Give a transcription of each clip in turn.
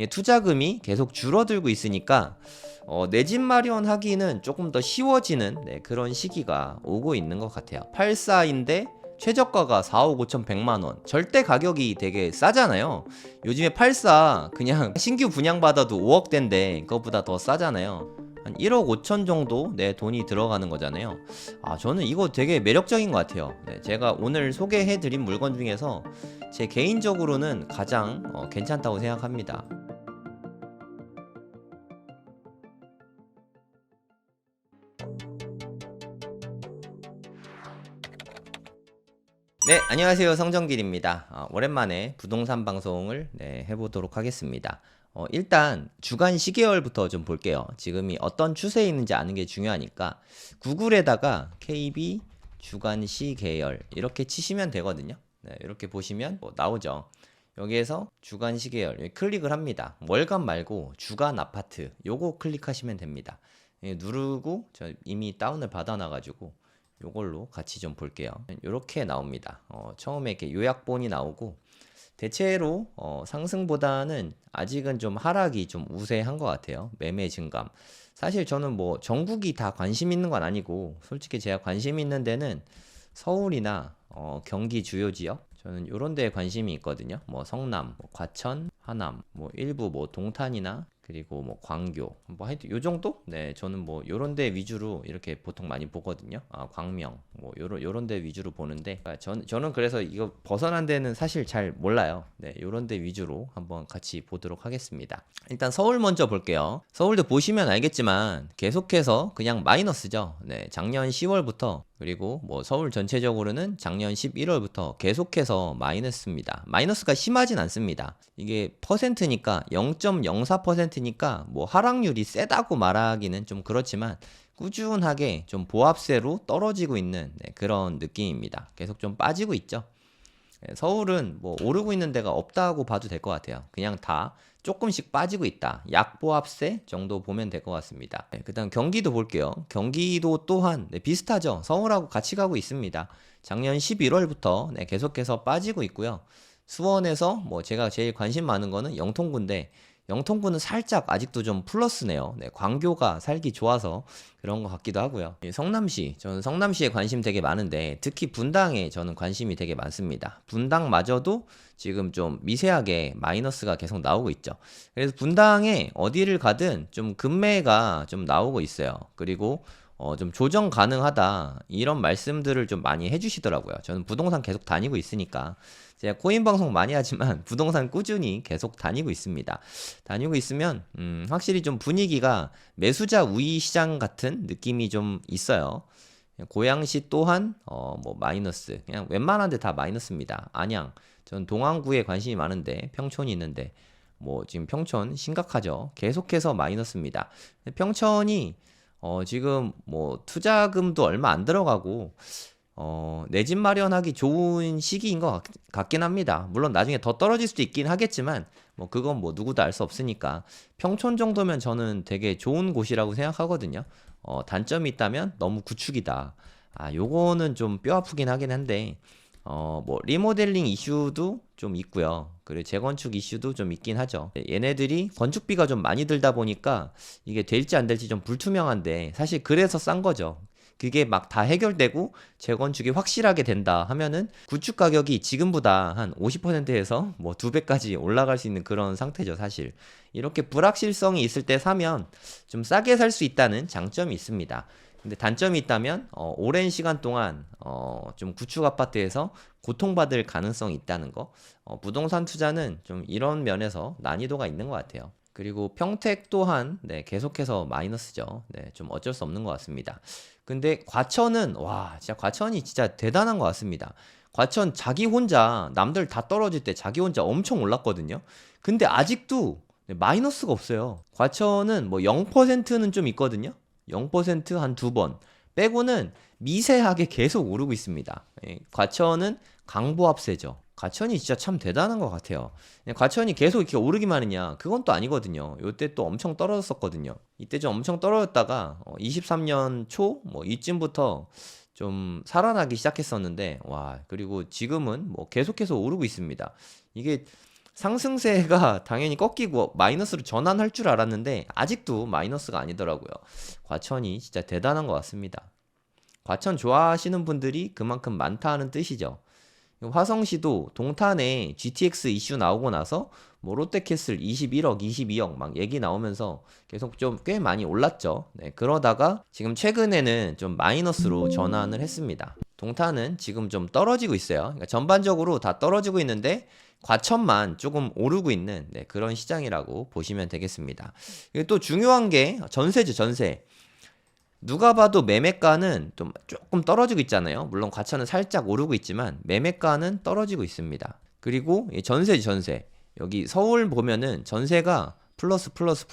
투자금이 계속 줄어들고 있으니까 내 집 마련하기는 조금 더 쉬워지는 그런 시기가 오고 있는 것 같아요. 84인데 최저가가 4억 5천 100만 원. 절대 가격이 되게 싸잖아요. 요즘에 84 그냥 신규 분양받아도 5억대인데 그것보다 더 싸잖아요. 한 1억 5천 정도 내 돈이 들어가는 거잖아요. 저는 이거 되게 매력적인 것 같아요. 제가 오늘 소개해드린 물건 중에서 제 개인적으로는 가장 괜찮다고 생각합니다. 네, 안녕하세요. 성정길입니다. 오랜만에 부동산 방송을 해보도록 하겠습니다. 일단 주간 시계열부터 좀 볼게요. 지금이 어떤 추세에 있는지 아는 게 중요하니까 구글에다가 KB 주간 시계열 이렇게 치시면 되거든요. 이렇게 보시면 나오죠. 여기에서 주간 시계열 여기 클릭을 합니다. 월간 말고 주간 아파트 요거 클릭하시면 됩니다. 누르고 저 이미 다운을 받아놔가지고 요걸로 같이 좀 볼게요. 이렇게 나옵니다. 처음에 이렇게 요약본이 나오고 대체로 상승보다는 아직은 좀 하락이 좀 우세한 것 같아요. 매매 증감. 사실 저는 뭐 전국이 다 관심 있는 건 아니고 솔직히 제가 관심 있는 데는 서울이나 경기 주요 지역 저는 요런 데에 관심이 있거든요. 뭐 성남, 뭐 과천, 하남, 뭐 일부 뭐 동탄이나 그리고 뭐 광교 뭐 하여튼 요 정도? 네, 저는 뭐 요런 데 위주로 이렇게 보통 많이 보거든요. 광명 뭐 요런 데 위주로 보는데 저는 그래서 이거 벗어난 데는 사실 잘 몰라요. 네, 요런 데 위주로 한번 같이 보도록 하겠습니다. 일단 서울 먼저 볼게요. 서울도 보시면 알겠지만 계속해서 그냥 마이너스죠. 네, 작년 10월부터 그리고 뭐 서울 전체적으로는 작년 11월부터 계속해서 마이너스입니다. 마이너스가 심하진 않습니다. 이게 퍼센트니까 0.04%니까 뭐 하락률이 세다고 말하기는 좀 그렇지만 꾸준하게 좀 보합세로 떨어지고 있는 그런 느낌입니다. 계속 좀 빠지고 있죠. 서울은 뭐 오르고 있는 데가 없다고 봐도 될 것 같아요. 그냥 다 조금씩 빠지고 있다. 약보합세 정도 보면 될 것 같습니다. 그다음 경기도 볼게요. 경기도 또한 비슷하죠. 서울하고 같이 가고 있습니다. 작년 11월부터 계속해서 빠지고 있고요. 수원에서 뭐 제가 제일 관심 많은 거는 영통구인데 영통구는 살짝 아직도 좀 플러스네요. 광교가 살기 좋아서 그런 것 같기도 하고요. 성남시, 저는 성남시에 관심 되게 많은데 특히 분당에 저는 관심이 되게 많습니다. 분당마저도 지금 좀 미세하게 마이너스가 계속 나오고 있죠. 그래서 분당에 어디를 가든 좀 급매가 좀 나오고 있어요. 그리고 좀 조정 가능하다 이런 말씀들을 좀 많이 해주시더라고요. 저는 부동산 계속 다니고 있으니까 제가 코인 방송 많이 하지만 부동산 꾸준히 계속 다니고 있습니다. 다니고 있으면 확실히 좀 분위기가 매수자 우위 시장 같은 느낌이 좀 있어요. 고양시 또한 뭐 마이너스 그냥 웬만한 데 다 마이너스입니다. 안양 전 동안구에 관심이 많은데 평촌이 있는데 뭐 지금 평촌 심각하죠. 계속해서 마이너스입니다. 평촌이 지금 뭐 투자금도 얼마 안 들어가고 내 집 마련하기 좋은 시기인 것 같긴 합니다. 물론 나중에 더 떨어질 수도 있긴 하겠지만 뭐 그건 뭐 누구도 알 수 없으니까 평촌 정도면 저는 되게 좋은 곳이라고 생각하거든요. 단점이 있다면 너무 구축이다. 요거는 좀 뼈 아프긴 하긴 한데 뭐 리모델링 이슈도 좀 있고요. 그리고 재건축 이슈도 좀 있긴 하죠. 얘네들이 건축비가 좀 많이 들다 보니까 이게 될지 안 될지 좀 불투명한데 사실 그래서 싼 거죠. 그게 막 다 해결되고 재건축이 확실하게 된다 하면은 구축 가격이 지금보다 한 50%에서 뭐 2배까지 올라갈 수 있는 그런 상태죠, 사실. 이렇게 불확실성이 있을 때 사면 좀 싸게 살 수 있다는 장점이 있습니다. 근데 단점이 있다면 오랜 시간 동안 좀 구축 아파트에서 고통받을 가능성이 있다는 거. 부동산 투자는 좀 이런 면에서 난이도가 있는 것 같아요. 그리고 평택 또한 계속해서 마이너스죠. 좀 어쩔 수 없는 것 같습니다. 근데 과천은 와 진짜 과천이 진짜 대단한 것 같습니다. 과천 자기 혼자 남들 다 떨어질 때 자기 혼자 엄청 올랐거든요. 근데 아직도 마이너스가 없어요. 과천은 뭐 0%는 좀 있거든요. 0%한 두 번 빼고는 미세하게 계속 오르고 있습니다. 과천은 강보합세죠. 과천이 진짜 참 대단한 것 같아요. 과천이 계속 이렇게 오르기만 했냐? 그건 또 아니거든요. 요때 또 엄청 떨어졌었거든요. 이때 좀 엄청 떨어졌다가 23년 초 뭐 이쯤부터 좀 살아나기 시작했었는데 와 그리고 지금은 뭐 계속해서 오르고 있습니다. 이게 상승세가 당연히 꺾이고 마이너스로 전환할 줄 알았는데 아직도 마이너스가 아니더라고요. 과천이 진짜 대단한 것 같습니다. 과천 좋아하시는 분들이 그만큼 많다는 뜻이죠. 화성시도 동탄에 GTX 이슈 나오고 나서 뭐 롯데캐슬 21억, 22억 막 얘기 나오면서 계속 좀 꽤 많이 올랐죠. 네, 그러다가 지금 최근에는 좀 마이너스로 전환을 했습니다. 동탄은 지금 좀 떨어지고 있어요. 그러니까 전반적으로 다 떨어지고 있는데 과천만 조금 오르고 있는 네, 그런 시장이라고 보시면 되겠습니다. 또 중요한 게 전세죠, 전세. 누가 봐도 매매가는 좀 조금 떨어지고 있잖아요. 물론 과천은 살짝 오르고 있지만 매매가는 떨어지고 있습니다. 그리고 전세지, 전세. 여기 서울 보면은 전세가 플러스 0.16,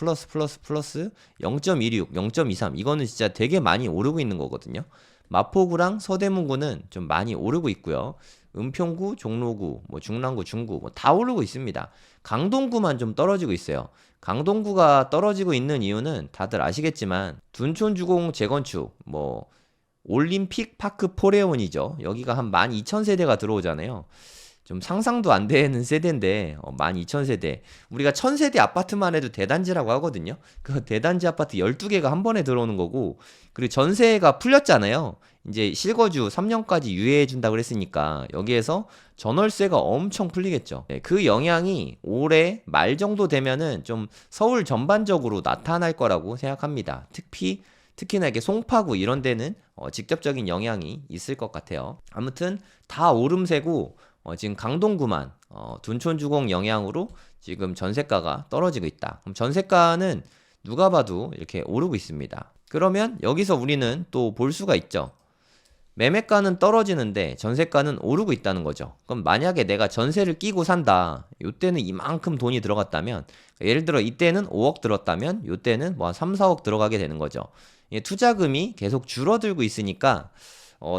0.23 이거는 진짜 되게 많이 오르고 있는 거거든요. 마포구랑 서대문구는 좀 많이 오르고 있고요. 은평구, 종로구, 뭐 중랑구, 중구 뭐 다 오르고 있습니다. 강동구만 좀 떨어지고 있어요. 강동구가 떨어지고 있는 이유는 다들 아시겠지만 둔촌주공 재건축, 뭐 올림픽 파크 포레온이죠. 여기가 한 12,000세대가 들어오잖아요. 좀 상상도 안 되는 세대인데 12,000세대. 우리가 1,000세대 아파트만 해도 대단지라고 하거든요. 그 대단지 아파트 12개가 한 번에 들어오는 거고, 그리고 전세가 풀렸잖아요. 이제 실거주 3년까지 유예해 준다고 그랬으니까 여기에서 전월세가 엄청 풀리겠죠. 네, 그 영향이 올해 말 정도 되면은 좀 서울 전반적으로 나타날 거라고 생각합니다. 특히나 이렇게 송파구 이런 데는 직접적인 영향이 있을 것 같아요. 아무튼 다 오름세고 지금 강동구만 둔촌주공 영향으로 지금 전세가가 떨어지고 있다. 그럼 전세가는 누가 봐도 이렇게 오르고 있습니다. 그러면 여기서 우리는 또 볼 수가 있죠. 매매가는 떨어지는데 전세가는 오르고 있다는 거죠. 그럼 만약에 내가 전세를 끼고 산다. 요때는 이만큼 돈이 들어갔다면, 예를 들어 이때는 5억 들었다면 요때는 뭐 한 3, 4억 들어가게 되는 거죠. 투자금이 계속 줄어들고 있으니까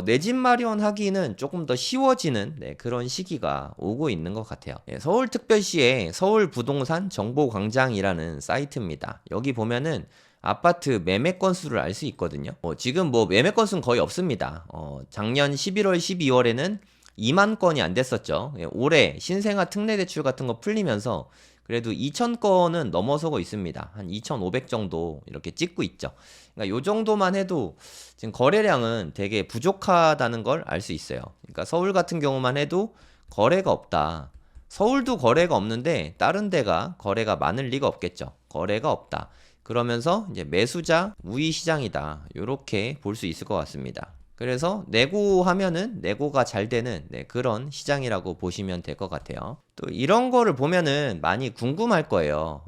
내 집 마련하기는 조금 더 쉬워지는 그런 시기가 오고 있는 것 같아요. 서울특별시의 서울부동산 정보광장이라는 사이트입니다. 여기 보면은 아파트 매매 건수를 알 수 있거든요. 지금 뭐 매매 건수는 거의 없습니다. 작년 11월, 12월에는 2만 건이 안 됐었죠. 올해 신생아 특례 대출 같은 거 풀리면서 그래도 2천 건은 넘어서고 있습니다. 한 2,500 정도 이렇게 찍고 있죠. 그러니까 요 정도만 해도 지금 거래량은 되게 부족하다는 걸 알 수 있어요. 그러니까 서울 같은 경우만 해도 거래가 없다. 서울도 거래가 없는데 다른 데가 거래가 많을 리가 없겠죠. 거래가 없다. 그러면서 이제 매수자 우위 시장이다. 요렇게 볼 수 있을 것 같습니다. 그래서 내고하면은 내고가 잘 되는 그런 시장이라고 보시면 될 것 같아요. 또 이런 거를 보면은 많이 궁금할 거예요.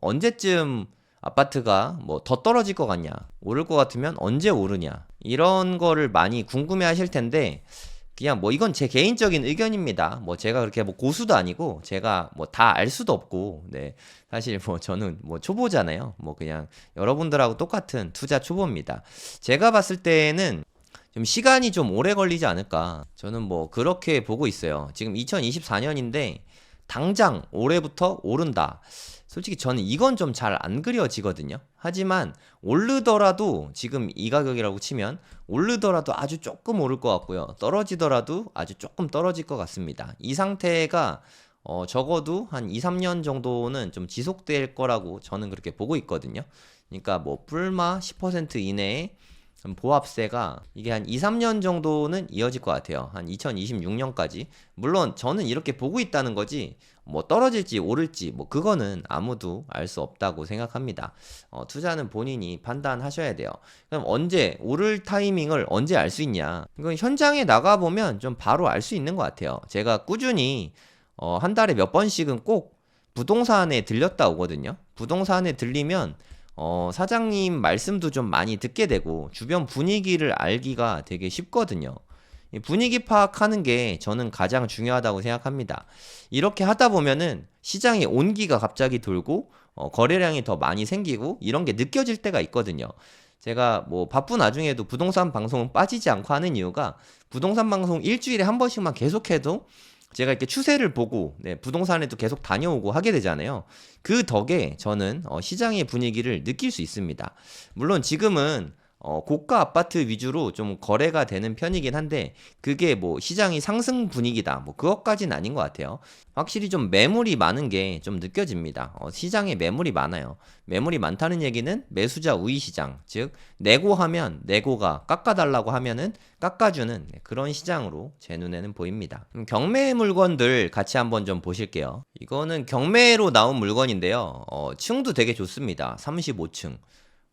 언제쯤 아파트가 뭐 더 떨어질 것 같냐? 오를 것 같으면 언제 오르냐? 이런 거를 많이 궁금해 하실 텐데 그냥 뭐 이건 제 개인적인 의견입니다. 뭐 제가 그렇게 뭐 고수도 아니고 제가 뭐 다 알 수도 없고 사실 뭐 저는 뭐 초보잖아요. 뭐 그냥 여러분들하고 똑같은 투자 초보입니다. 제가 봤을 때는 좀 시간이 좀 오래 걸리지 않을까. 저는 뭐 그렇게 보고 있어요. 지금 2024년인데 당장 올해부터 오른다. 솔직히 저는 이건 좀 잘 안 그려지거든요. 하지만 오르더라도 지금 이 가격이라고 치면 오르더라도 아주 조금 오를 것 같고요. 떨어지더라도 아주 조금 떨어질 것 같습니다. 이 상태가 적어도 한 2, 3년 정도는 좀 지속될 거라고 저는 그렇게 보고 있거든요. 그러니까 뭐 불마 10% 이내에 보합세가 이게 한 2, 3년 정도는 이어질 것 같아요. 한 2026년까지. 물론 저는 이렇게 보고 있다는 거지 뭐 떨어질지 오를지 뭐 그거는 아무도 알 수 없다고 생각합니다. 투자는 본인이 판단하셔야 돼요. 그럼 언제 오를 타이밍을 언제 알 수 있냐? 이건 현장에 나가 보면 좀 바로 알 수 있는 것 같아요. 제가 꾸준히 한 달에 몇 번씩은 꼭 부동산에 들렸다 오거든요. 부동산에 들리면 사장님 말씀도 좀 많이 듣게 되고 주변 분위기를 알기가 되게 쉽거든요. 이 분위기 파악하는 게 저는 가장 중요하다고 생각합니다. 이렇게 하다 보면은 시장에 온기가 갑자기 돌고 거래량이 더 많이 생기고 이런 게 느껴질 때가 있거든요. 제가 뭐 바쁜 와중에도 부동산 방송은 빠지지 않고 하는 이유가 부동산 방송 일주일에 한 번씩만 계속해도 제가 이렇게 추세를 보고 부동산에도 계속 다녀오고 하게 되잖아요. 그 덕에 저는 시장의 분위기를 느낄 수 있습니다. 물론 지금은 고가 아파트 위주로 좀 거래가 되는 편이긴 한데 그게 뭐 시장이 상승 분위기다 뭐 그것까지는 아닌 것 같아요. 확실히 좀 매물이 많은 게 좀 느껴집니다. 시장에 매물이 많아요. 매물이 많다는 얘기는 매수자 우위 시장, 즉 내고하면 내고가 깎아달라고 하면은 깎아주는 그런 시장으로 제 눈에는 보입니다. 경매 물건들 같이 한번 좀 보실게요. 이거는 경매로 나온 물건인데요. 층도 되게 좋습니다. 35층.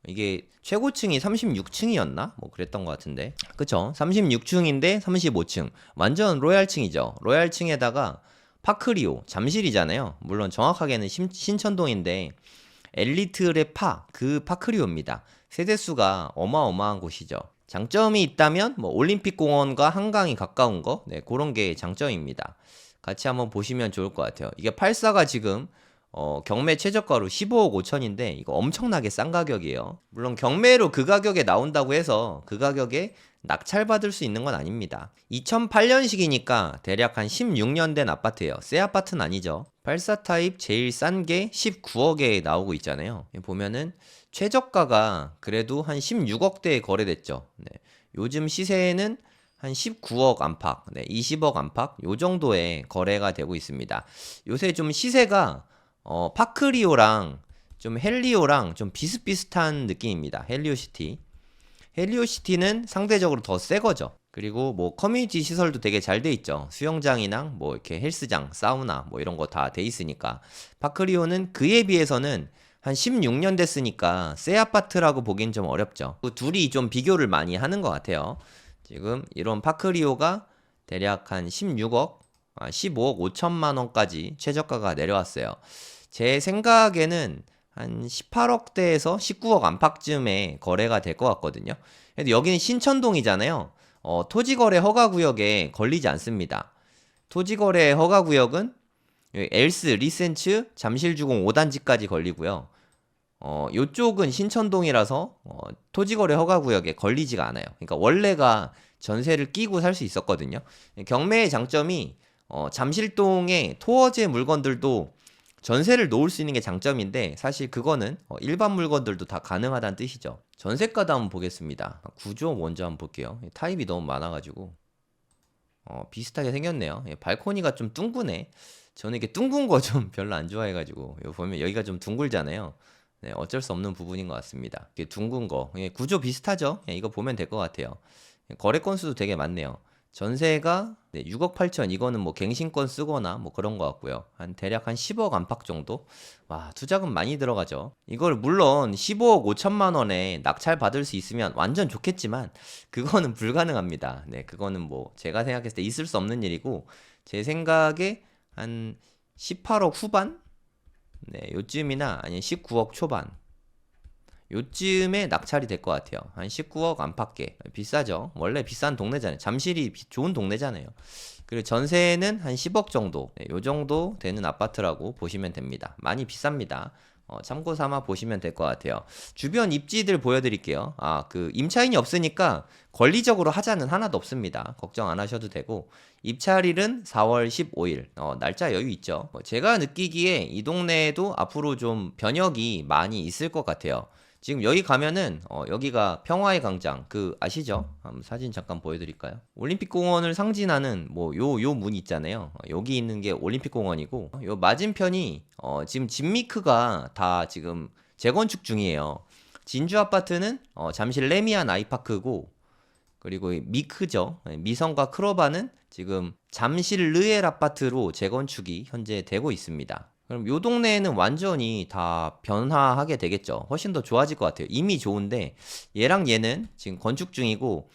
이게 최고층이 36층이었나? 뭐 그랬던 것 같은데. 그쵸? 36층인데 35층. 완전 로얄층이죠. 로얄층에다가 파크리오, 잠실이잖아요. 물론 정확하게는 신천동인데 엘리트의 그 파크리오입니다. 세대수가 어마어마한 곳이죠. 장점이 있다면 뭐 올림픽 공원과 한강이 가까운 거, 네, 그런 게 장점입니다. 같이 한번 보시면 좋을 것 같아요. 이게 84가 지금 경매 최저가로 15억 5천인데 이거 엄청나게 싼 가격이에요. 물론 경매로 그 가격에 나온다고 해서 그 가격에 낙찰받을 수 있는 건 아닙니다. 2008년식이니까 대략 한 16년 된 아파트예요. 새 아파트는 아니죠. 84 타입 제일 싼 게 19억에 나오고 있잖아요. 보면은 최저가가 그래도 한 16억대에 거래됐죠. 네. 요즘 시세는 한 19억 안팎, 네, 20억 안팎 요 정도의 거래가 되고 있습니다. 요새 좀 시세가 파크리오랑 좀 헬리오랑 좀 비슷비슷한 느낌입니다. 헬리오시티. 헬리오시티는 상대적으로 더 새 거죠. 그리고 뭐 커뮤니티 시설도 되게 잘 돼 있죠. 수영장이나 뭐 이렇게 헬스장, 사우나 뭐 이런 거 다 돼 있으니까. 파크리오는 그에 비해서는 한 16년 됐으니까 새 아파트라고 보긴 좀 어렵죠. 그 둘이 좀 비교를 많이 하는 것 같아요. 지금 이런 파크리오가 대략 한 16억, 15억 5천만 원까지 최저가가 내려왔어요. 제 생각에는 한 18억대에서 19억 안팎쯤에 거래가 될 것 같거든요. 근데 여기는 신천동이잖아요. 토지거래 허가구역에 걸리지 않습니다. 토지거래 허가구역은 엘스, 리센츠, 잠실주공 5단지까지 걸리고요. 요쪽은 신천동이라서 토지거래 허가구역에 걸리지가 않아요. 그러니까 원래가 전세를 끼고 살 수 있었거든요. 경매의 장점이 잠실동의 토어제 물건들도 전세를 놓을 수 있는 게 장점인데 사실 그거는 일반 물건들도 다 가능하다는 뜻이죠. 전세가도 한번 보겠습니다. 구조 먼저 한번 볼게요. 타입이 너무 많아가지고 비슷하게 생겼네요. 발코니가 좀 둥그네. 저는 이게 둥근 거 좀 별로 안 좋아해가지고 이거 보면 여기가 좀 둥글잖아요. 네, 어쩔 수 없는 부분인 것 같습니다. 이게 둥근 거 구조 비슷하죠? 이거 보면 될 것 같아요. 거래 건수도 되게 많네요. 전세가 6억 8천 이거는 뭐 갱신권 쓰거나 뭐 그런 것 같고요. 한 대략 한 10억 안팎 정도. 와, 투자금 많이 들어가죠. 이걸 물론 15억 5천만 원에 낙찰 받을 수 있으면 완전 좋겠지만 그거는 불가능합니다. 네, 그거는 뭐 제가 생각했을 때 있을 수 없는 일이고 제 생각에 한 18억 후반? 네, 요쯤이나 아니면 19억 초반. 요쯤에 낙찰이 될 것 같아요. 한 19억 안팎에. 비싸죠. 원래 비싼 동네잖아요. 잠실이 좋은 동네잖아요. 그리고 전세는 한 10억 정도. 네, 요 정도 되는 아파트라고 보시면 됩니다. 많이 비쌉니다. 참고 삼아 보시면 될 것 같아요. 주변 입지들 보여드릴게요. 그 임차인이 없으니까 권리적으로 하자는 하나도 없습니다. 걱정 안 하셔도 되고 입찰일은 4월 15일. 날짜 여유 있죠. 제가 느끼기에 이 동네에도 앞으로 좀 변혁이 많이 있을 것 같아요. 지금 여기 가면은 여기가 평화의 광장 그 아시죠? 한번 사진 잠깐 보여드릴까요? 올림픽 공원을 상징하는 뭐 요 문 있잖아요. 여기 있는 게 올림픽 공원이고 요 맞은편이 지금 진미크가 다 지금 재건축 중이에요. 진주 아파트는 잠실 레미안 아이파크고 그리고 미크죠. 미성과 크로바는 지금 잠실 르엘 아파트로 재건축이 현재 되고 있습니다. 그럼 요 동네에는 완전히 다 변화하게 되겠죠. 훨씬 더 좋아질 것 같아요. 이미 좋은데 얘랑 얘는 지금 건축 중이고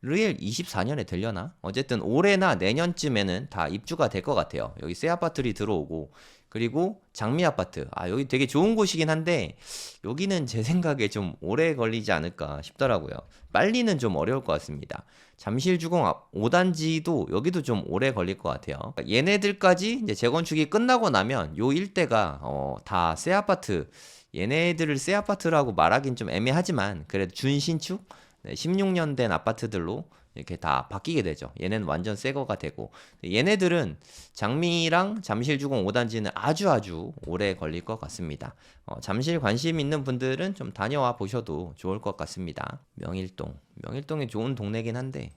르엘 24년에 되려나? 어쨌든 올해나 내년쯤에는 다 입주가 될 것 같아요. 여기 새 아파트들이 들어오고 그리고 장미 아파트. 여기 되게 좋은 곳이긴 한데 여기는 제 생각에 좀 오래 걸리지 않을까 싶더라고요. 빨리는 좀 어려울 것 같습니다. 잠실주공 5단지도 여기도 좀 오래 걸릴 것 같아요. 그러니까 얘네들까지 이제 재건축이 끝나고 나면 요 일대가 다 새 아파트. 얘네들을 새 아파트라고 말하긴 좀 애매하지만 그래도 준신축 16년 된 아파트들로 이렇게 다 바뀌게 되죠. 얘네는 완전 새 거가 되고, 얘네들은 장미랑 잠실 주공 5단지는 아주 오래 걸릴 것 같습니다. 잠실 관심 있는 분들은 좀 다녀와 보셔도 좋을 것 같습니다. 명일동이 좋은 동네긴 한데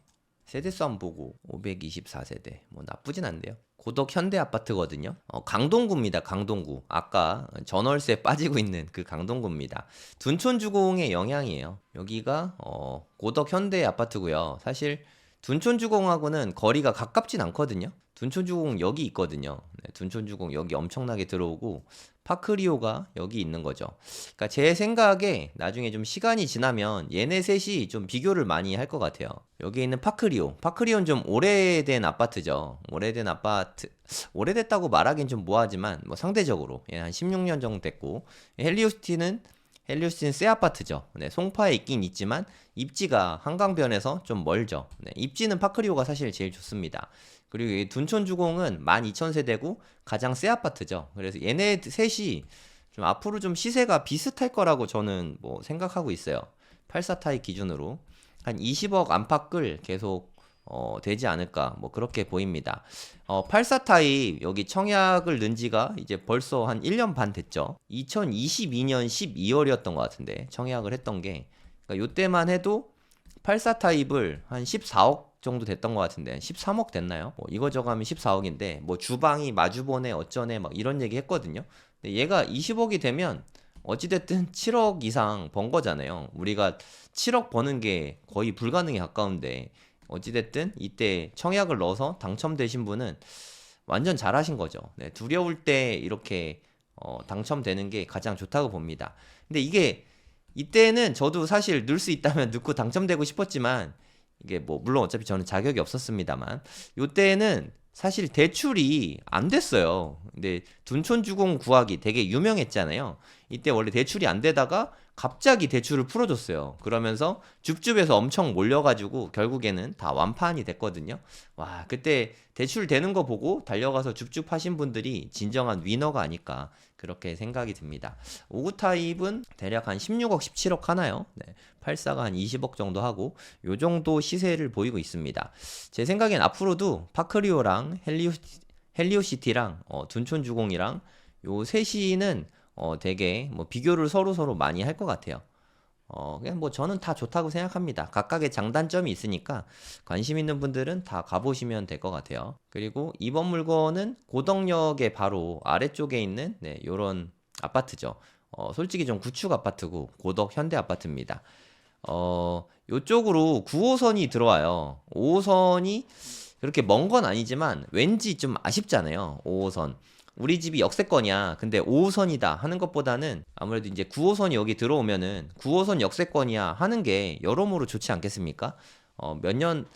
세대수 한번 보고 524세대 뭐 나쁘진 않네요. 고덕 현대 아파트거든요. 강동구입니다. 강동구. 아까 전월세 빠지고 있는 그 강동구입니다. 둔촌주공의 영향이에요. 여기가 고덕 현대 아파트고요. 사실 둔촌주공하고는 거리가 가깝진 않거든요. 둔촌주공 여기 있거든요. 네, 둔촌주공 여기 엄청나게 들어오고 파크리오가 여기 있는 거죠. 그러니까 제 생각에 나중에 좀 시간이 지나면 얘네 셋이 좀 비교를 많이 할 것 같아요. 여기 있는 파크리오는 좀 오래된 아파트죠. 오래됐다고 말하긴 좀 뭐하지만 뭐 상대적으로 얘는 한 16년 정도 됐고, 헬리오시티는 새 아파트죠. 네, 송파에 있긴 있지만 입지가 한강변에서 좀 멀죠. 네, 입지는 파크리오가 사실 제일 좋습니다. 그리고 이 둔촌주공은 12,000세대고 가장 새 아파트죠. 그래서 얘네 셋이 좀 앞으로 좀 시세가 비슷할 거라고 저는 뭐 생각하고 있어요. 84타입 기준으로 한 20억 안팎을 계속 되지 않을까 뭐 그렇게 보입니다. 84타입 여기 청약을 넣은 지가 이제 벌써 한 1년 반 됐죠. 2022년 12월이었던 것 같은데 청약을 했던 게, 그러니까 요때만 해도 84타입을 한 14억 정도 됐던 것 같은데 13억 됐나요? 뭐 이거저거 하면 14억인데 뭐 주방이 마주보네 어쩌네 막 이런 얘기 했거든요. 근데 얘가 20억이 되면 어찌됐든 7억 이상 번 거잖아요. 우리가 7억 버는 게 거의 불가능에 가까운데 어찌됐든 이때 청약을 넣어서 당첨되신 분은 완전 잘하신 거죠. 네, 두려울 때 이렇게 당첨되는 게 가장 좋다고 봅니다. 근데 이때는 저도 사실 넣을 수 있다면 넣고 당첨되고 싶었지만 이게 뭐 물론 어차피 저는 자격이 없었습니다만 요때는 사실 대출이 안 됐어요. 근데 둔촌주공 구하기 되게 유명했잖아요. 이때 원래 대출이 안 되다가 갑자기 대출을 풀어줬어요. 그러면서 줍줍에서 엄청 몰려가지고 결국에는 다 완판이 됐거든요. 와, 그때 대출 되는 거 보고 달려가서 줍줍 하신 분들이 진정한 위너가 아닐까 그렇게 생각이 듭니다. 59 타입은 대략 한 16억, 17억 하나요? 네, 84가 한 20억 정도 하고 요 정도 시세를 보이고 있습니다. 제 생각엔 앞으로도 파크리오랑 헬리오시티랑 둔촌주공이랑 요 셋이는 되게 뭐 비교를 서로 많이 할 것 같아요. 그냥 뭐 저는 다 좋다고 생각합니다. 각각의 장단점이 있으니까 관심 있는 분들은 다 가보시면 될 것 같아요. 그리고 이번 물건은 고덕역의 바로 아래쪽에 있는 네, 요런 아파트죠. 솔직히 좀 구축 아파트고 고덕 현대 아파트입니다. 요쪽으로 9호선이 들어와요. 5호선이 그렇게 먼 건 아니지만 왠지 좀 아쉽잖아요. 5호선. 우리 집이 역세권이야. 근데 5호선이다 하는 것보다는 아무래도 이제 9호선이 여기 들어오면은 9호선 역세권이야 하는 게 여러모로 좋지 않겠습니까? 몇 년,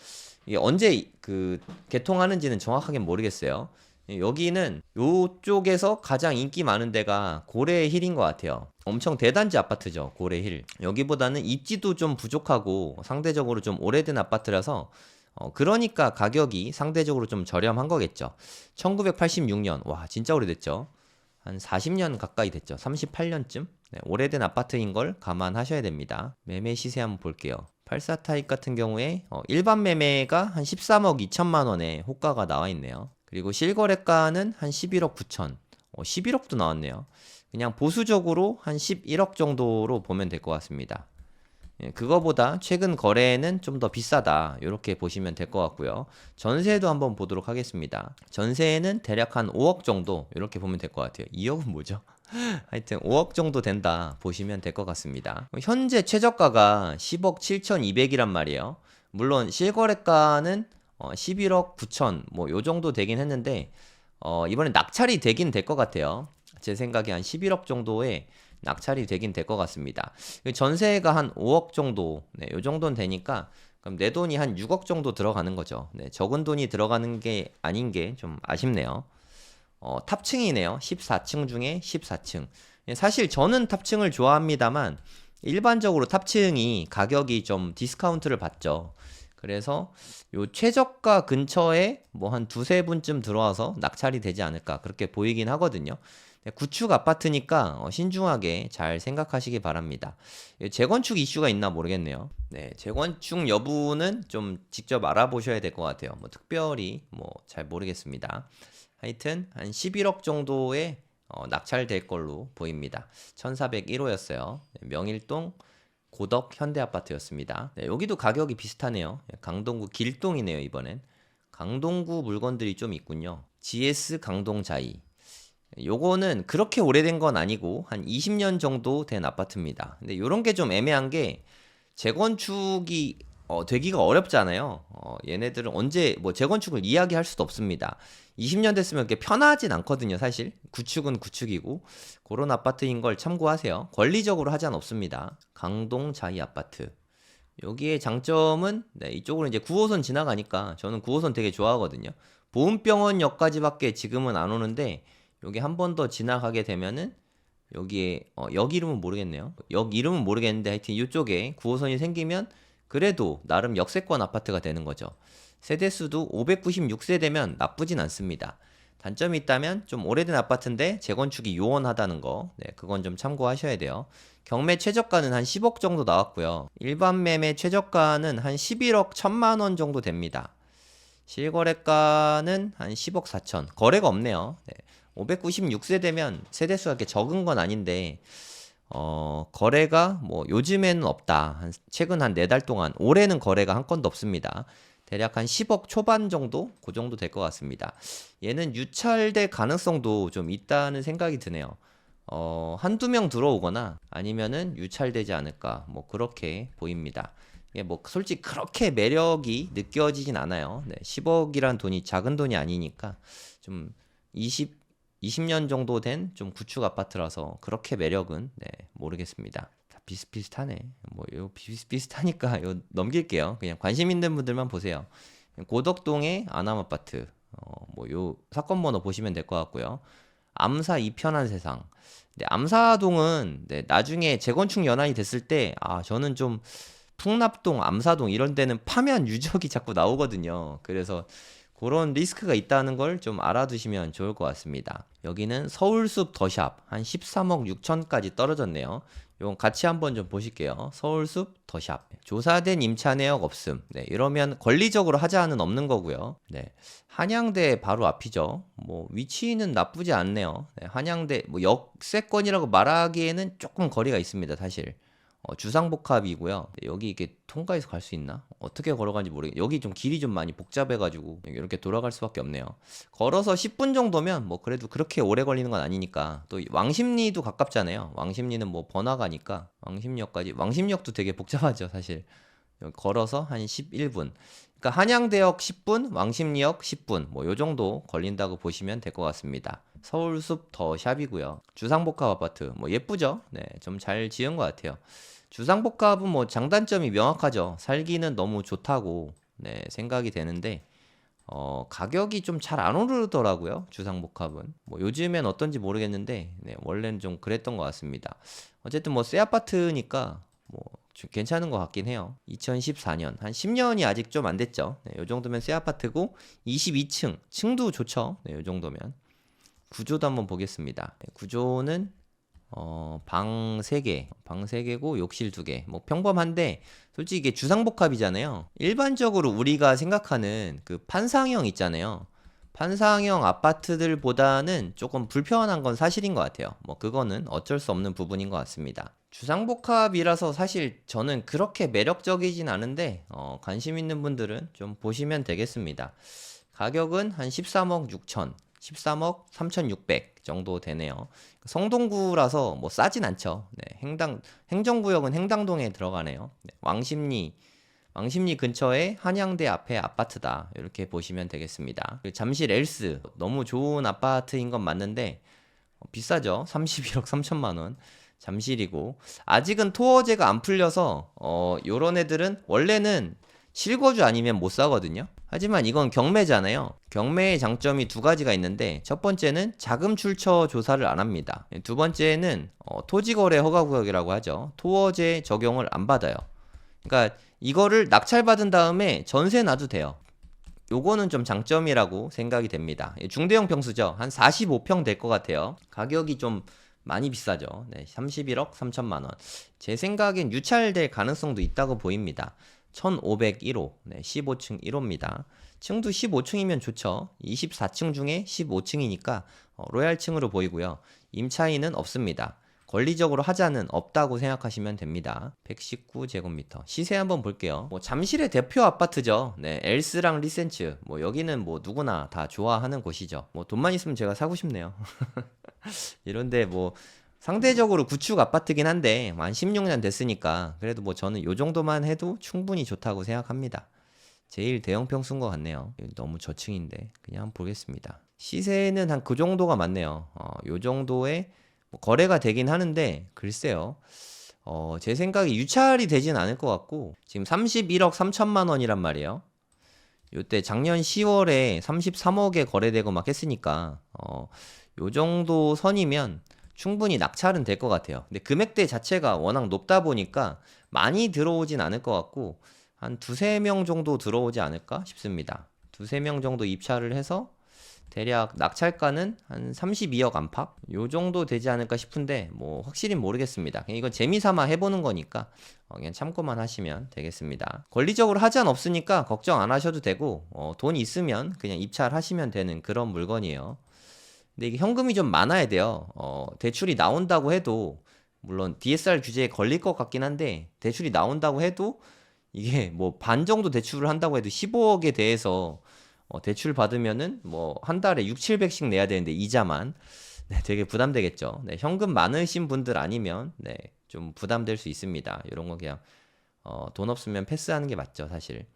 이게 언제 그 개통하는지는 정확하게 모르겠어요. 여기는 요쪽에서 가장 인기 많은 데가 고래힐인 것 같아요. 엄청 대단지 아파트죠, 고래힐. 여기보다는 입지도 좀 부족하고 상대적으로 좀 오래된 아파트라서 그러니까 가격이 상대적으로 좀 저렴한 거겠죠. 1986년, 와, 진짜 오래됐죠. 한 40년 가까이 됐죠. 38년쯤? 네, 오래된 아파트인 걸 감안하셔야 됩니다. 매매 시세 한번 볼게요. 84 타입 같은 경우에 일반 매매가 한 13억 2천만 원에 호가가 나와 있네요. 그리고 실거래가는 한 11억 9천. 11억도 나왔네요. 그냥 보수적으로 한 11억 정도로 보면 될 것 같습니다. 예, 그거보다 최근 거래는 좀 더 비싸다 이렇게 보시면 될 것 같고요. 전세도 한번 보도록 하겠습니다. 전세는 대략 한 5억 정도 이렇게 보면 될 것 같아요. 2억은 뭐죠? 하여튼 5억 정도 된다 보시면 될 것 같습니다. 현재 최저가가 10억 7,200이란 말이에요. 물론 실거래가는 11억 9천 뭐 요 정도 되긴 했는데 이번에 낙찰이 되긴 될 것 같아요. 제 생각에 한 11억 정도에 낙찰이 되긴 될 것 같습니다. 전세가 한 5억 정도, 네, 요 정도는 되니까 그럼 내 돈이 한 6억 정도 들어가는 거죠. 네, 적은 돈이 들어가는 게 아닌 게 좀 아쉽네요. 탑층이네요. 14층 중에 14층. 사실 저는 탑층을 좋아합니다만 일반적으로 탑층이 가격이 좀 디스카운트를 받죠. 그래서 요 최저가 근처에 뭐 한 두세 분쯤 들어와서 낙찰이 되지 않을까 그렇게 보이긴 하거든요. 네, 구축 아파트니까 신중하게 잘 생각하시기 바랍니다. 재건축 이슈가 있나 모르겠네요. 네, 재건축 여부는 좀 직접 알아보셔야 될 것 같아요. 뭐 특별히 뭐 잘 모르겠습니다. 하여튼 한 11억 정도의 낙찰될 걸로 보입니다. 1401호였어요. 명일동 고덕 현대아파트였습니다. 네, 여기도 가격이 비슷하네요. 강동구 길동이네요, 이번엔. 강동구 물건들이 좀 있군요. GS 강동자이. 요거는 그렇게 오래된 건 아니고 한 20년 정도 된 아파트입니다. 근데 요런 게 좀 애매한 게 재건축이 되기가 어렵잖아요. 얘네들은 언제 뭐 재건축을 이야기할 수도 없습니다. 20년 됐으면 그렇게 편하진 않거든요, 사실. 구축은 구축이고 그런 아파트인 걸 참고하세요. 권리적으로 하자는 없습니다. 강동 자이 아파트. 여기에 장점은 네, 이쪽으로 이제 9호선 지나가니까 저는 9호선 되게 좋아하거든요. 보은병원역까지밖에 지금은 안 오는데 여기 한 번 더 지나가게 되면은 여기에 역 이름은 모르겠네요. 역 이름은 모르겠는데 하여튼 이쪽에 9호선이 생기면 그래도 나름 역세권 아파트가 되는 거죠. 세대수도 596세대면 나쁘진 않습니다. 단점이 있다면 좀 오래된 아파트인데 재건축이 요원하다는 거, 네, 그건 좀 참고하셔야 돼요. 경매 최저가는 한 10억 정도 나왔고요. 일반 매매 최저가는 한 11억 1천만 원 정도 됩니다. 실거래가는 한 10억 4천. 거래가 없네요. 네. 596세대면 세대수가 그렇게 적은 건 아닌데 거래가 뭐 요즘에는 없다. 최근 한 4달 동안 올해는 거래가 한 건도 없습니다. 대략 한 10억 초반 정도? 그 정도 될 것 같습니다. 얘는 유찰될 가능성도 좀 있다는 생각이 드네요. 한두 명 들어오거나 아니면은 유찰되지 않을까. 뭐 그렇게 보입니다. 예, 뭐 솔직히 그렇게 매력이 느껴지진 않아요. 네, 10억이란 돈이 작은 돈이 아니니까 좀 20년 정도 된 좀 구축 아파트라서 그렇게 매력은 네, 모르겠습니다. 다 비슷비슷하네. 뭐 요 비슷비슷하니까 요 넘길게요. 그냥 관심 있는 분들만 보세요. 고덕동의 아남 아파트. 뭐 요 사건 번호 보시면 될 것 같고요. 암사 이편한 세상. 네, 암사동은 네, 나중에 재건축 연한이 됐을 때 저는 좀 풍납동, 암사동 이런 데는 파면 유적이 자꾸 나오거든요. 그래서 그런 리스크가 있다는 걸 좀 알아두시면 좋을 것 같습니다. 여기는 서울숲 더샵 한 13억 6천까지 떨어졌네요. 이건 같이 한번 좀 보실게요. 서울숲 더샵 조사된 임차 내역 없음. 네, 이러면 권리적으로 하자는 없는 거고요. 네, 한양대 바로 앞이죠. 뭐 위치는 나쁘지 않네요. 네, 한양대 뭐 역세권이라고 말하기에는 조금 거리가 있습니다, 사실. 주상복합이고요. 여기 이게 통과해서 갈 수 있나? 어떻게 걸어가는지 모르겠. 여기 좀 길이 좀 많이 복잡해가지고 이렇게 돌아갈 수밖에 없네요. 걸어서 10분 정도면 뭐 그래도 그렇게 오래 걸리는 건 아니니까. 또 왕십리도 가깝잖아요. 왕십리는 뭐 번화가니까 왕십리역까지. 왕십리역도 되게 복잡하죠, 사실. 걸어서 한 11분. 그러니까 한양대역 10분, 왕십리역 10분. 뭐 요 정도 걸린다고 보시면 될 것 같습니다. 서울숲 더 샵이고요. 주상복합 아파트 뭐 예쁘죠? 네, 좀 잘 지은 것 같아요. 주상복합은 뭐 장단점이 명확하죠. 살기는 너무 좋다고 네, 생각이 되는데 가격이 좀 잘 안 오르더라고요. 주상복합은 뭐 요즘엔 어떤지 모르겠는데 네, 원래는 좀 그랬던 것 같습니다. 어쨌든 뭐 새 아파트니까 뭐 괜찮은 것 같긴 해요. 2014년 한 10년이 아직 좀 안 됐죠. 네, 요 정도면 새 아파트고 22층 층도 좋죠. 네, 요 정도면 구조도 한번 보겠습니다. 네, 구조는 방 3개, 방 3개고 욕실 2개. 뭐 평범한데 솔직히 이게 주상복합이잖아요. 일반적으로 우리가 생각하는 그 판상형 있잖아요. 판상형 아파트들보다는 조금 불편한 건 사실인 것 같아요. 뭐 그거는 어쩔 수 없는 부분인 것 같습니다. 주상복합이라서 사실 저는 그렇게 매력적이진 않은데 관심 있는 분들은 좀 보시면 되겠습니다. 가격은 한 13억 6천, 13억 3,600 정도 되네요. 성동구라서 뭐 싸진 않죠. 네, 행정구역은 행당동에 들어가네요. 네, 왕십리 근처에 한양대 앞에 아파트다. 이렇게 보시면 되겠습니다. 잠실 엘스 너무 좋은 아파트인 건 맞는데 비싸죠. 31억 3천만 원. 잠실이고 아직은 토어제가 안 풀려서 요런 애들은 원래는 실거주 아니면 못 사거든요. 하지만 이건 경매잖아요. 경매의 장점이 2가지가 있는데 첫 번째는 자금 출처 조사를 안 합니다. 두 번째는 토지거래 허가구역이라고 하죠. 토어제 적용을 안 받아요. 그러니까 이거를 낙찰받은 다음에 전세 놔도 돼요. 요거는 좀 장점이라고 생각이 됩니다. 중대형 평수죠. 한 45평 될 것 같아요. 가격이 좀 많이 비싸죠. 네, 31억 3천만 원. 제 생각엔 유찰될 가능성도 있다고 보입니다. 1501호, 네, 15층 1호입니다. 층도 15층이면 좋죠. 24층 중에 15층이니까 로얄층으로 보이고요. 임차인은 없습니다. 권리적으로 하자는 없다고 생각하시면 됩니다. 119제곱미터. 시세 한번 볼게요. 뭐 잠실의 대표 아파트죠. 네, 엘스랑 리센츠. 뭐 여기는 뭐 누구나 다 좋아하는 곳이죠. 뭐 돈만 있으면 제가 사고 싶네요. 이런데 뭐 상대적으로 구축 아파트긴 한데 한 16년 됐으니까 그래도 뭐 저는 요 정도만 해도 충분히 좋다고 생각합니다. 제일 대형 평수인 것 같네요. 너무 저층인데 그냥 한번 보겠습니다. 시세는 한 그 정도가 맞네요. 요 정도의 뭐 거래가 되긴 하는데 글쎄요. 제 생각에 유찰이 되진 않을 것 같고 지금 31억 3천만 원이란 말이에요. 요때 작년 10월에 33억에 거래되고 막 했으니까 요 정도 선이면 충분히 낙찰은 될 것 같아요. 근데 금액대 자체가 워낙 높다 보니까 많이 들어오진 않을 것 같고 한 두세 명 정도 들어오지 않을까 싶습니다. 두세 명 정도 입찰을 해서 대략 낙찰가는 한 32억 안팎? 요 정도 되지 않을까 싶은데 뭐 확실히 모르겠습니다. 그냥 이건 재미삼아 해보는 거니까 그냥 참고만 하시면 되겠습니다. 권리적으로 하자는 없으니까 걱정 안 하셔도 되고 돈 있으면 그냥 입찰하시면 되는 그런 물건이에요. 근데 이게 현금이 좀 많아야 돼요. 대출이 나온다고 해도 물론 DSR 규제에 걸릴 것 같긴 한데 대출이 나온다고 해도 이게 뭐 반 정도 대출을 한다고 해도 15억에 대해서 대출 받으면은 뭐 한 달에 6, 700씩 내야 되는데 이자만 네, 되게 부담되겠죠. 네, 현금 많으신 분들 아니면 네, 좀 부담될 수 있습니다. 이런 거 그냥 돈 없으면 패스하는 게 맞죠, 사실.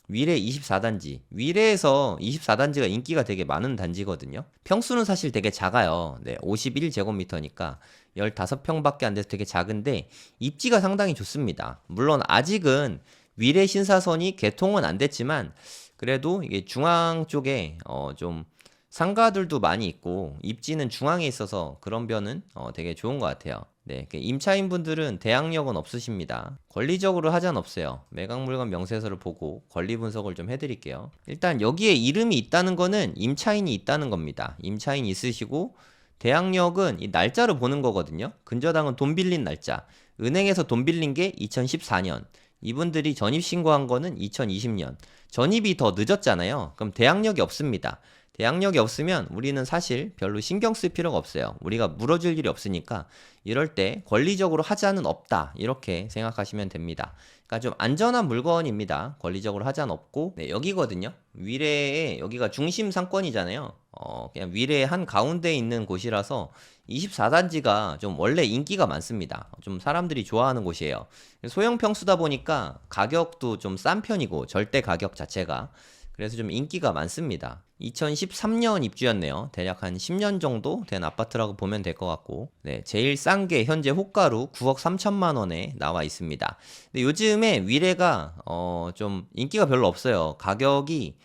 위례 24단지. 위례에서 24단지가 인기가 되게 많은 단지거든요. 평수는 사실 되게 작아요. 네, 51제곱미터니까 15평밖에 안 돼서 되게 작은데 입지가 상당히 좋습니다. 물론 아직은 위례 신사선이 개통은 안 됐지만 그래도 이게 중앙 쪽에 좀 상가들도 많이 있고 입지는 중앙에 있어서 그런 변은 되게 좋은 것 같아요. 네, 임차인분들은 대항력은 없으십니다. 권리적으로 하자는 없어요. 매각물건 명세서를 보고 권리 분석을 좀 해드릴게요. 일단 여기에 이름이 있다는 거는 임차인이 있다는 겁니다. 임차인 있으시고 대항력은 이 날짜로 보는 거거든요. 근저당은 돈 빌린 날짜. 은행에서 돈 빌린 게 2014년. 이분들이 전입신고한 거는 2020년. 전입이 더 늦었잖아요. 그럼 대항력이 없습니다. 대항력이 없으면 우리는 사실 별로 신경 쓸 필요가 없어요. 우리가 물어줄 일이 없으니까 이럴 때 권리적으로 하자는 없다. 이렇게 생각하시면 됩니다. 그러니까 좀 안전한 물건입니다. 권리적으로 하자는 없고 네, 여기거든요. 위례에 여기가 중심 상권이잖아요. 그냥 위례 한 가운데에 있는 곳이라서 24단지가 좀 원래 인기가 많습니다. 좀 사람들이 좋아하는 곳이에요. 소형 평수다 보니까 가격도 좀 싼 편이고 절대 가격 자체가 그래서 좀 인기가 많습니다. 2013년 입주였네요. 대략 한 10년 정도 된 아파트라고 보면 될 것 같고 네, 제일 싼 게 현재 호가로 9억 3천만 원에 나와 있습니다. 근데 요즘에 위례가 좀 인기가 별로 없어요. 가격이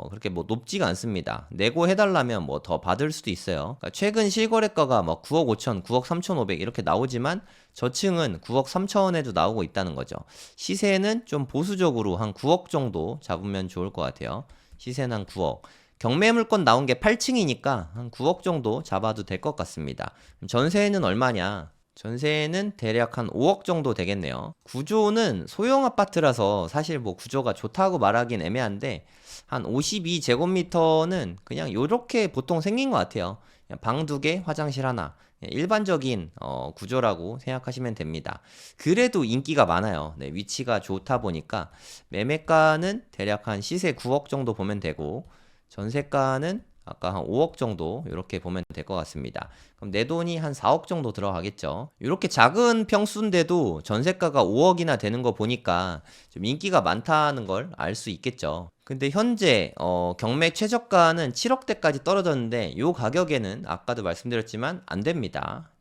그렇게 뭐 높지가 않습니다. 내고 해달라면 뭐 더 받을 수도 있어요. 그러니까 최근 실거래가가 뭐 9억 5천, 9억 3천5백 이렇게 나오지만 저층은 9억 3천에도 나오고 있다는 거죠. 시세는 좀 보수적으로 한 9억 정도 잡으면 좋을 것 같아요. 시세는 한 9억. 경매 물건 나온 게 8층이니까 한 9억 정도 잡아도 될 것 같습니다. 전세는 얼마냐? 전세는 대략 한 5억 정도 되겠네요. 구조는 소형 아파트라서 사실 뭐 구조가 좋다고 말하긴 애매한데 한 52제곱미터는 그냥 요렇게 보통 생긴 것 같아요. 방 2개, 화장실 하나. 일반적인 구조라고 생각하시면 됩니다. 그래도 인기가 많아요. 네, 위치가 좋다 보니까 매매가는 대략 한 시세 9억 정도 보면 되고 전세가는 아까 한 5억 정도 이렇게 보면 될 것 같습니다. 그럼 내 돈이 한 4억 정도 들어가겠죠. 이렇게 작은 평수인데도 전세가가 5억이나 되는 거 보니까 좀 인기가 많다는 걸 알 수 있겠죠. 근데 현재 경매 최저가는 7억대까지 떨어졌는데 이 가격에는 아까도 말씀드렸지만 안 됩니다.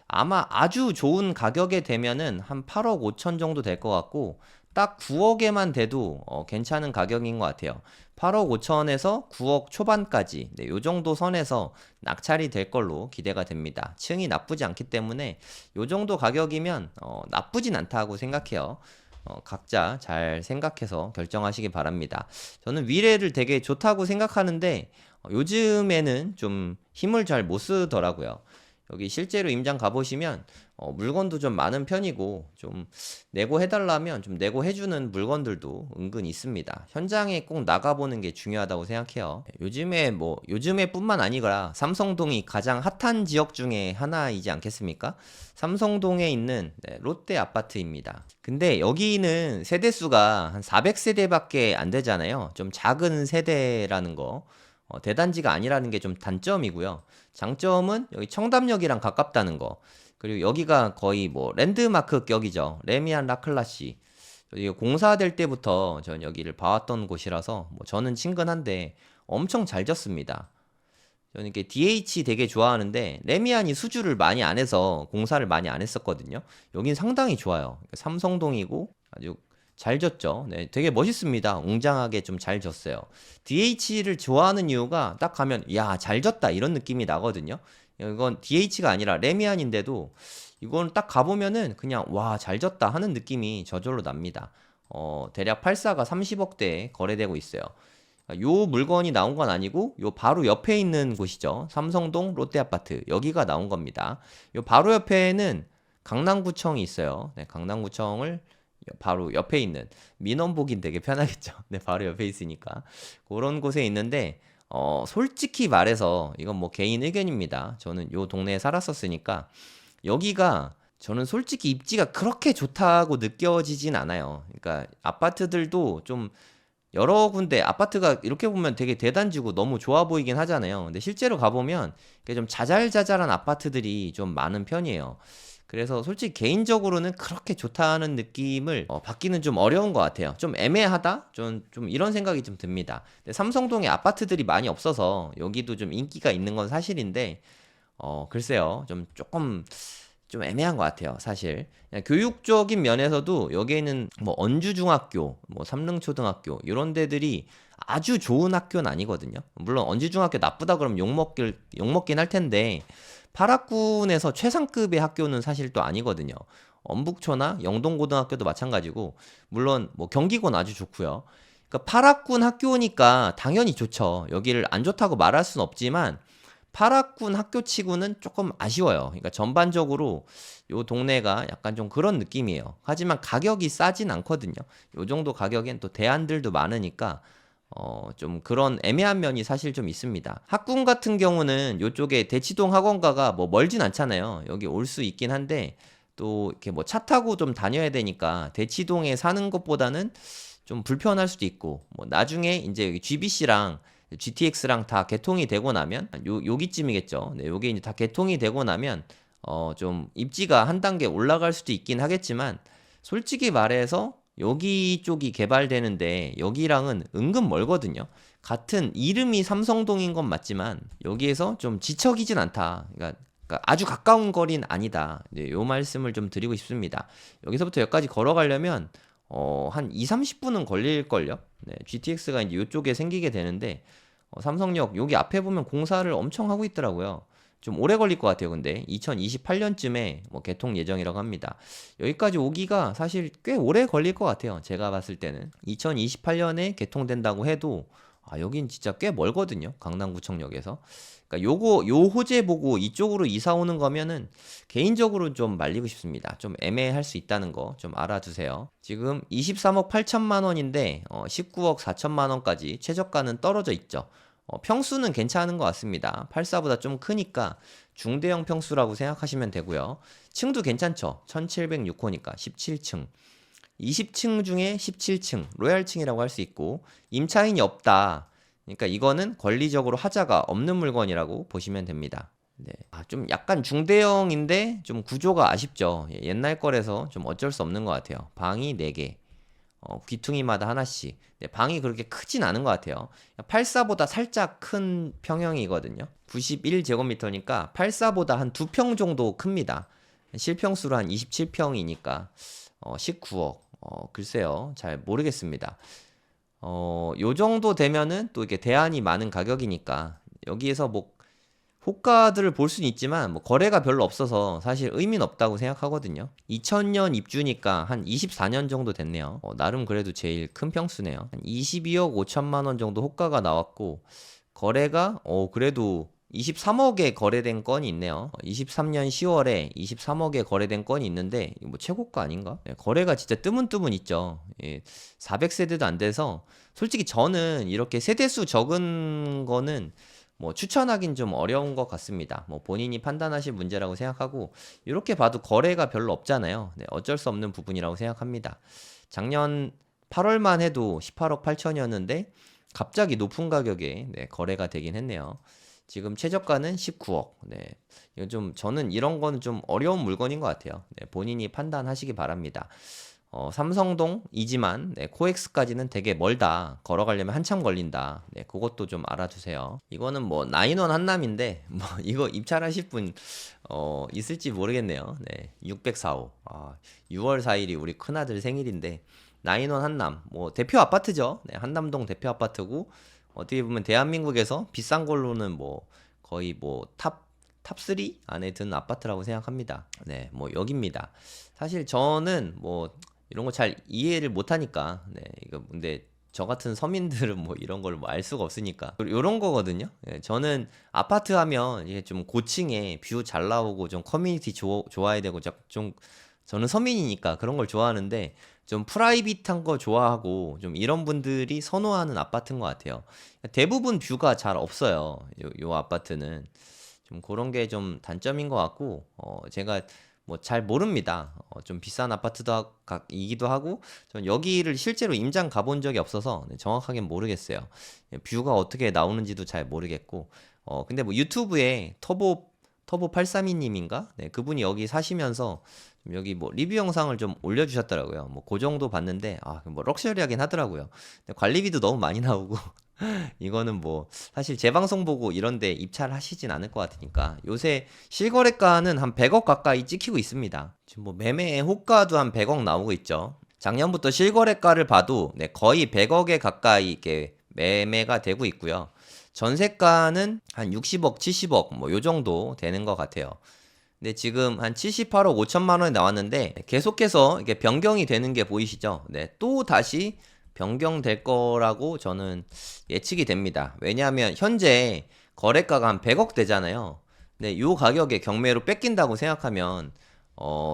아마 아주 좋은 가격에 되면은 한 8억 5천 정도 될 것 같고 딱 9억에만 돼도 괜찮은 가격인 것 같아요. 8억 5천에서 9억 초반까지 네, 요 정도 선에서 낙찰이 될 걸로 기대가 됩니다. 층이 나쁘지 않기 때문에 요 정도 가격이면 나쁘진 않다고 생각해요. 각자 잘 생각해서 결정하시기 바랍니다. 저는 위례를 되게 좋다고 생각하는데 요즘에는 좀 힘을 잘 못 쓰더라고요. 여기 실제로 임장 가보시면 물건도 좀 많은 편이고 좀 내고 해달라면 좀 내고 해주는 물건들도 은근 있습니다. 현장에 꼭 나가보는 게 중요하다고 생각해요. 요즘에뿐만 아니라 삼성동이 가장 핫한 지역 중에 하나이지 않겠습니까? 삼성동에 있는 롯데 아파트입니다. 근데 여기는 세대수가 한 400세대밖에 안 되잖아요. 좀 작은 세대라는 거. 대단지가 아니라는 게 좀 단점이고요. 장점은 여기 청담역이랑 가깝다는 거. 그리고 여기가 거의 뭐 랜드마크 격이죠. 레미안 라클라시. 이거 공사될 때부터 전 여기를 봐왔던 곳이라서 뭐 저는 친근한데 엄청 잘 졌습니다. 저는 이렇게 DH 되게 좋아하는데 레미안이 수주를 많이 안 해서 공사를 많이 안 했었거든요. 여긴 상당히 좋아요. 그러니까 삼성동이고 아주 잘 졌죠. 네, 되게 멋있습니다. 웅장하게 좀 잘 졌어요. DH를 좋아하는 이유가 딱 가면 야, 잘 졌다 이런 느낌이 나거든요. 이건 DH가 아니라 레미안인데도 이건 딱 가보면은 그냥 와, 잘 졌다 하는 느낌이 저절로 납니다. 대략 84가 30억대에 거래되고 있어요. 요 물건이 나온 건 아니고 요 바로 옆에 있는 곳이죠. 삼성동 롯데아파트 여기가 나온 겁니다. 요 바로 옆에는 강남구청이 있어요. 네, 강남구청을 바로 옆에 있는 민원 보긴 되게 편하겠죠. 네, 바로 옆에 있으니까 그런 곳에 있는데 솔직히 말해서 이건 뭐 개인 의견입니다. 저는 요 동네에 살았었으니까 여기가 저는 솔직히 입지가 그렇게 좋다고 느껴지진 않아요. 그러니까 아파트들도 좀 여러 군데 아파트가 이렇게 보면 되게 대단지고 너무 좋아 보이긴 하잖아요. 근데 실제로 가보면 이게 좀 자잘자잘한 아파트들이 좀 많은 편이에요. 그래서 솔직히 개인적으로는 그렇게 좋다는 느낌을 받기는 좀 어려운 것 같아요. 좀 애매하다? 좀 이런 생각이 좀 듭니다. 근데 삼성동에 아파트들이 많이 없어서 여기도 좀 인기가 있는 건 사실인데, 글쎄요. 조금 좀 애매한 것 같아요, 사실. 그냥 교육적인 면에서도 여기에는 뭐 언주중학교, 뭐 삼릉초등학교 이런 데들이 아주 좋은 학교는 아니거든요. 물론 언주중학교 나쁘다 그러면 욕먹긴 할 텐데 파락군에서 최상급의 학교는 사실 또 아니거든요. 엄북초나 영동고등학교도 마찬가지고 물론 뭐 경기고는 아주 좋고요. 그러니까 파락군 학교니까 당연히 좋죠. 여기를 안 좋다고 말할 수는 없지만 파락군 학교치고는 조금 아쉬워요. 그러니까 전반적으로 요 동네가 약간 좀 그런 느낌이에요. 하지만 가격이 싸진 않거든요. 요 정도 가격엔 또 대안들도 많으니까 좀 그런 애매한 면이 사실 좀 있습니다. 학군 같은 경우는 요쪽에 대치동 학원가가 뭐 멀진 않잖아요. 여기 올 수 있긴 한데 또 이렇게 뭐 차 타고 좀 다녀야 되니까 대치동에 사는 것보다는 좀 불편할 수도 있고 뭐 나중에 이제 여기 GBC랑 GTX랑 다 개통이 되고 나면 여기쯤이겠죠. 네, 요게 이제 다 개통이 되고 나면 좀 입지가 한 단계 올라갈 수도 있긴 하겠지만 솔직히 말해서 여기 쪽이 개발되는데 여기랑은 은근 멀거든요. 같은 이름이 삼성동인 건 맞지만 여기에서 좀 지척이진 않다. 그러니까 아주 가까운 거리는 아니다. 네, 요 말씀을 좀 드리고 싶습니다. 여기서부터 여기까지 걸어가려면 한 2, 30분은 걸릴걸요? 네, GTX가 이제 이쪽에 생기게 되는데 삼성역 여기 앞에 보면 공사를 엄청 하고 있더라고요. 좀 오래 걸릴 것 같아요. 근데 2028년쯤에 뭐 개통 예정이라고 합니다. 여기까지 오기가 사실 꽤 오래 걸릴 것 같아요. 제가 봤을 때는 2028년에 개통된다고 해도 여긴 진짜 꽤 멀거든요. 강남구청역에서. 그러니까 요 호재 보고 이쪽으로 이사 오는 거면은 개인적으로 좀 말리고 싶습니다. 좀 애매할 수 있다는 거 좀 알아두세요. 지금 23억 8천만 원인데 19억 4천만 원까지 최저가는 떨어져 있죠. 평수는 괜찮은 것 같습니다. 84보다 좀 크니까 중대형 평수라고 생각하시면 되고요. 층도 괜찮죠. 1706호니까 17층. 20층 중에 17층, 로얄층이라고 할 수 있고 임차인이 없다. 그러니까 이거는 권리적으로 하자가 없는 물건이라고 보시면 됩니다. 네. 좀 약간 중대형인데 좀 구조가 아쉽죠. 옛날 거라서 좀 어쩔 수 없는 것 같아요. 방이 4개, 귀퉁이마다 하나씩. 네, 방이 그렇게 크진 않은 것 같아요. 84보다 살짝 큰 평형이거든요. 91제곱미터니까 84보다 한 2평 정도 큽니다. 실평수로 한 27평이니까 19억. 글쎄요. 잘 모르겠습니다. 요 정도 되면은 또 이게 대안이 많은 가격이니까 여기에서 뭐 호가들을 볼 수는 있지만 뭐 거래가 별로 없어서 사실 의미는 없다고 생각하거든요. 2000년 입주니까 한 24년 정도 됐네요. 나름 그래도 제일 큰 평수네요. 한 22억 5천만 원 정도 호가가 나왔고 거래가 그래도 23억에 거래된 건이 있네요. 23년 10월에 23억에 거래된 건이 있는데 이거 뭐 최고가 아닌가? 네, 거래가 진짜 뜨문뜨문 있죠. 예, 400세대도 안 돼서 솔직히 저는 이렇게 세대수 적은 거는 뭐 추천하긴 좀 어려운 것 같습니다. 뭐 본인이 판단하실 문제라고 생각하고 이렇게 봐도 거래가 별로 없잖아요. 네, 어쩔 수 없는 부분이라고 생각합니다. 작년 8월만 해도 18억 8천이었는데 갑자기 높은 가격에 네, 거래가 되긴 했네요. 지금 최저가는 19억. 네. 이건 좀 저는 이런 거는 좀 어려운 물건인 것 같아요. 네, 본인이 판단하시기 바랍니다. 삼성동이지만 네, 코엑스까지는 되게 멀다. 걸어가려면 한참 걸린다. 네, 그것도 좀 알아두세요. 이거는 뭐 나인원 한남인데 뭐 이거 입찰하실 분 있을지 모르겠네요. 네, 604호. 6월 4일이 우리 큰아들 생일인데 나인원 한남 뭐 대표 아파트죠. 네, 한남동 대표 아파트고 어떻게 보면 대한민국에서 비싼 걸로는 뭐 거의 뭐 탑3 안에 드는 아파트라고 생각합니다. 네, 뭐 여기입니다. 사실 저는 뭐 이런 거 잘 이해를 못 하니까, 네, 이거 근데 저 같은 서민들은 뭐 이런 걸 뭐 알 수가 없으니까 요런 거거든요. 예, 저는 아파트 하면 이게 좀 고층에 뷰 잘 나오고 좀 커뮤니티 좋아야 되고 좀 저는 서민이니까 그런 걸 좋아하는데 좀 프라이빗한 거 좋아하고 좀 이런 분들이 선호하는 아파트인 것 같아요. 대부분 뷰가 잘 없어요. 요 아파트는 좀 그런 게 좀 단점인 것 같고 제가 뭐 잘 모릅니다. 좀 비싼 아파트이기도 하고 전 여기를 실제로 임장 가본 적이 없어서 네, 정확하게 모르겠어요. 뷰가 어떻게 나오는지도 잘 모르겠고 근데 뭐 유튜브에 터보 832님인가? 네, 그분이 여기 사시면서 여기 뭐 리뷰 영상을 좀 올려주셨더라고요. 뭐 그 정도 봤는데 뭐 럭셔리하긴 하더라고요. 근데 관리비도 너무 많이 나오고 이거는 뭐 사실 제 방송 보고 이런데 입찰하시진 않을 것 같으니까 요새 실거래가는 한 100억 가까이 찍히고 있습니다. 지금 뭐 매매 호가도 한 100억 나오고 있죠. 작년부터 실거래가를 봐도 네, 거의 100억에 가까이 이렇게 매매가 되고 있고요. 전세가는 한 60억, 70억 뭐 요 정도 되는 것 같아요. 근데 지금 한 78억 5천만 원이 나왔는데 계속해서 이게 변경이 되는 게 보이시죠? 네, 또 다시 변경될 거라고 저는 예측이 됩니다. 왜냐하면 현재 거래가가 한 100억 되잖아요. 근데 요 가격에 경매로 뺏긴다고 생각하면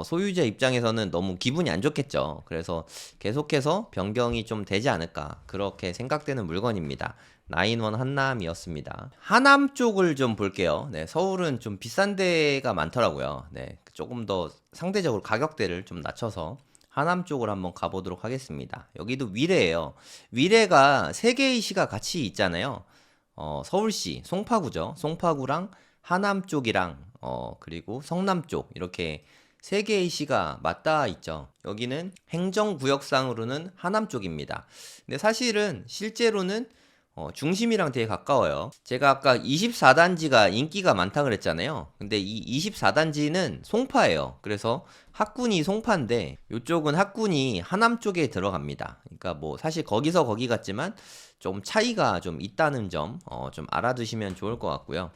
소유자 입장에서는 너무 기분이 안 좋겠죠. 그래서 계속해서 변경이 좀 되지 않을까 그렇게 생각되는 물건입니다. 나인원 한남이었습니다. 하남 쪽을 좀 볼게요. 네, 서울은 좀 비싼 데가 많더라고요. 네, 조금 더 상대적으로 가격대를 좀 낮춰서 하남 쪽으로 한번 가보도록 하겠습니다. 여기도 위례예요. 위례가 세 개의 시가 같이 있잖아요. 서울시 송파구죠. 송파구랑 하남 쪽이랑 그리고 성남 쪽 이렇게 세 개의 시가 맞닿아 있죠. 여기는 행정구역상으로는 하남 쪽입니다. 근데 사실은 실제로는 중심이랑 되게 가까워요. 제가 아까 24단지가 인기가 많다 그랬잖아요. 근데 이 24단지는 송파예요. 그래서 학군이 송파인데 이쪽은 학군이 하남 쪽에 들어갑니다. 그러니까 뭐 사실 거기서 거기 같지만 좀 차이가 좀 있다는 점 좀 알아두시면 좋을 것 같고요.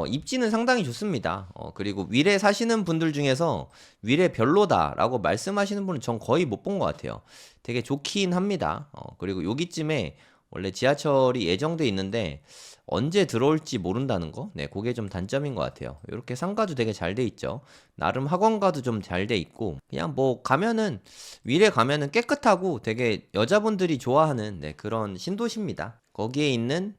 입지는 상당히 좋습니다. 그리고 위례 사시는 분들 중에서 위례 별로다라고 말씀하시는 분은 전 거의 못 본 것 같아요. 되게 좋긴 합니다. 그리고 여기쯤에 원래 지하철이 예정돼 있는데 언제 들어올지 모른다는 거? 네, 그게 좀 단점인 것 같아요. 이렇게 상가도 되게 잘 돼 있죠. 나름 학원가도 좀 잘 돼 있고 그냥 뭐 가면은 위례 가면은 깨끗하고 되게 여자분들이 좋아하는 네, 그런 신도시입니다. 거기에 있는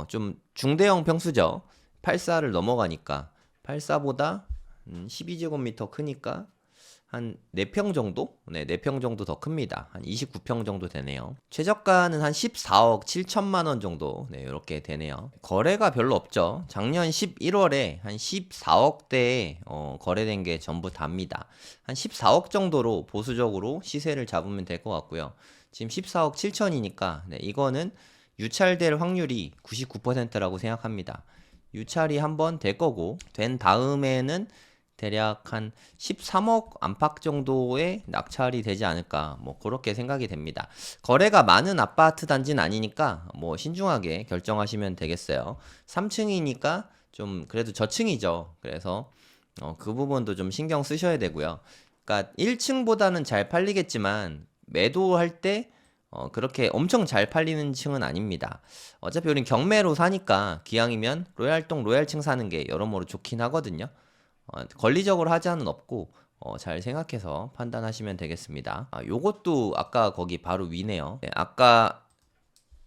좀 중대형 평수죠. 84를 넘어가니까 84보다 12제곱미터 크니까 한 4평 정도? 네, 4평 정도 더 큽니다. 한 29평 정도 되네요. 최저가는 한 14억 7천만 원 정도. 네, 이렇게 되네요. 거래가 별로 없죠. 작년 11월에 한 14억대에 거래된 게 전부 답니다. 한 14억 정도로 보수적으로 시세를 잡으면 될 것 같고요. 지금 14억 7천이니까 네, 이거는 유찰될 확률이 99%라고 생각합니다. 유찰이 한번 될 거고 된 다음에는 대략 한 13억 안팎 정도의 낙찰이 되지 않을까 뭐 그렇게 생각이 됩니다. 거래가 많은 아파트 단지는 아니니까 뭐 신중하게 결정하시면 되겠어요. 3층이니까 좀 그래도 저층이죠. 그래서 그 부분도 좀 신경 쓰셔야 되고요. 그러니까 1층보다는 잘 팔리겠지만 매도할 때 그렇게 엄청 잘 팔리는 층은 아닙니다. 어차피 우린 경매로 사니까 기왕이면 로얄동 로얄층 사는 게 여러모로 좋긴 하거든요. 권리적으로 하자는 없고 잘 생각해서 판단하시면 되겠습니다. 요것도 아까 거기 바로 위네요. 네, 아까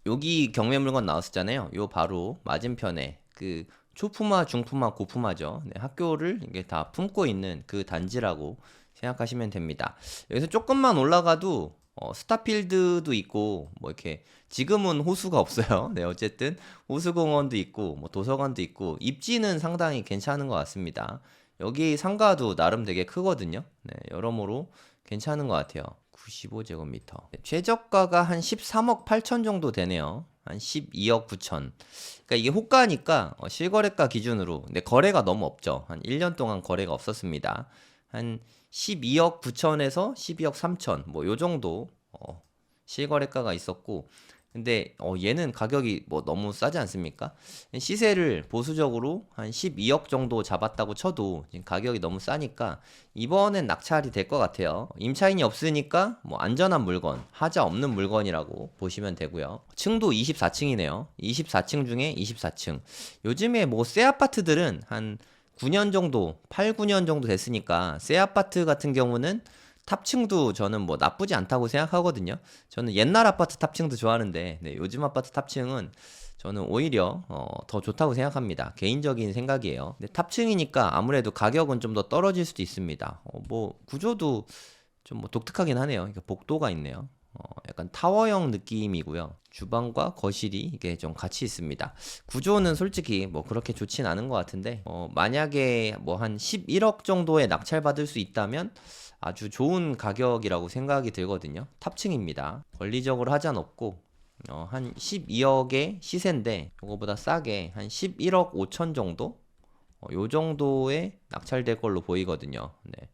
여기 경매 물건 나왔었잖아요. 요 바로 맞은편에 그 초품화, 중품화, 고품화죠. 네, 학교를 이게 다 품고 있는 그 단지라고 생각하시면 됩니다. 여기서 조금만 올라가도 스타필드도 있고 뭐 이렇게 지금은 호수가 없어요. 네, 어쨌든 호수공원도 있고 뭐 도서관도 있고 입지는 상당히 괜찮은 것 같습니다. 여기 상가도 나름 되게 크거든요. 네, 여러모로 괜찮은 것 같아요. 95제곱미터. 최저가가 한 13억 8천 정도 되네요. 한 12억 9천. 그러니까 이게 호가니까 실거래가 기준으로 근데 거래가 너무 없죠. 한 1년 동안 거래가 없었습니다. 한 12억 9천에서 12억 3천 뭐 요 정도 실거래가가 있었고 근데 얘는 가격이 뭐 너무 싸지 않습니까? 시세를 보수적으로 한 12억 정도 잡았다고 쳐도 지금 가격이 너무 싸니까 이번엔 낙찰이 될 것 같아요. 임차인이 없으니까 뭐 안전한 물건, 하자 없는 물건이라고 보시면 되고요. 층도 24층이네요. 24층 중에 24층. 요즘에 뭐 새 아파트들은 한 9년 정도, 8, 9년 정도 됐으니까 새 아파트 같은 경우는 탑층도 저는 뭐 나쁘지 않다고 생각하거든요. 저는 옛날 아파트 탑층도 좋아하는데 네, 요즘 아파트 탑층은 저는 오히려 더 좋다고 생각합니다. 개인적인 생각이에요. 근데 탑층이니까 아무래도 가격은 좀 더 떨어질 수도 있습니다. 뭐 구조도 좀 뭐 독특하긴 하네요. 그러니까 복도가 있네요. 약간 타워형 느낌이고요. 주방과 거실이 이게 좀 같이 있습니다. 구조는 솔직히 뭐 그렇게 좋진 않은 것 같은데 만약에 뭐 한 11억 정도에 낙찰받을 수 있다면 아주 좋은 가격이라고 생각이 들거든요. 탑층입니다. 권리적으로 하자는 없고 한 12억의 시세인데 이거보다 싸게 한 11억 5천 정도? 요 정도에 낙찰될 걸로 보이거든요. 네.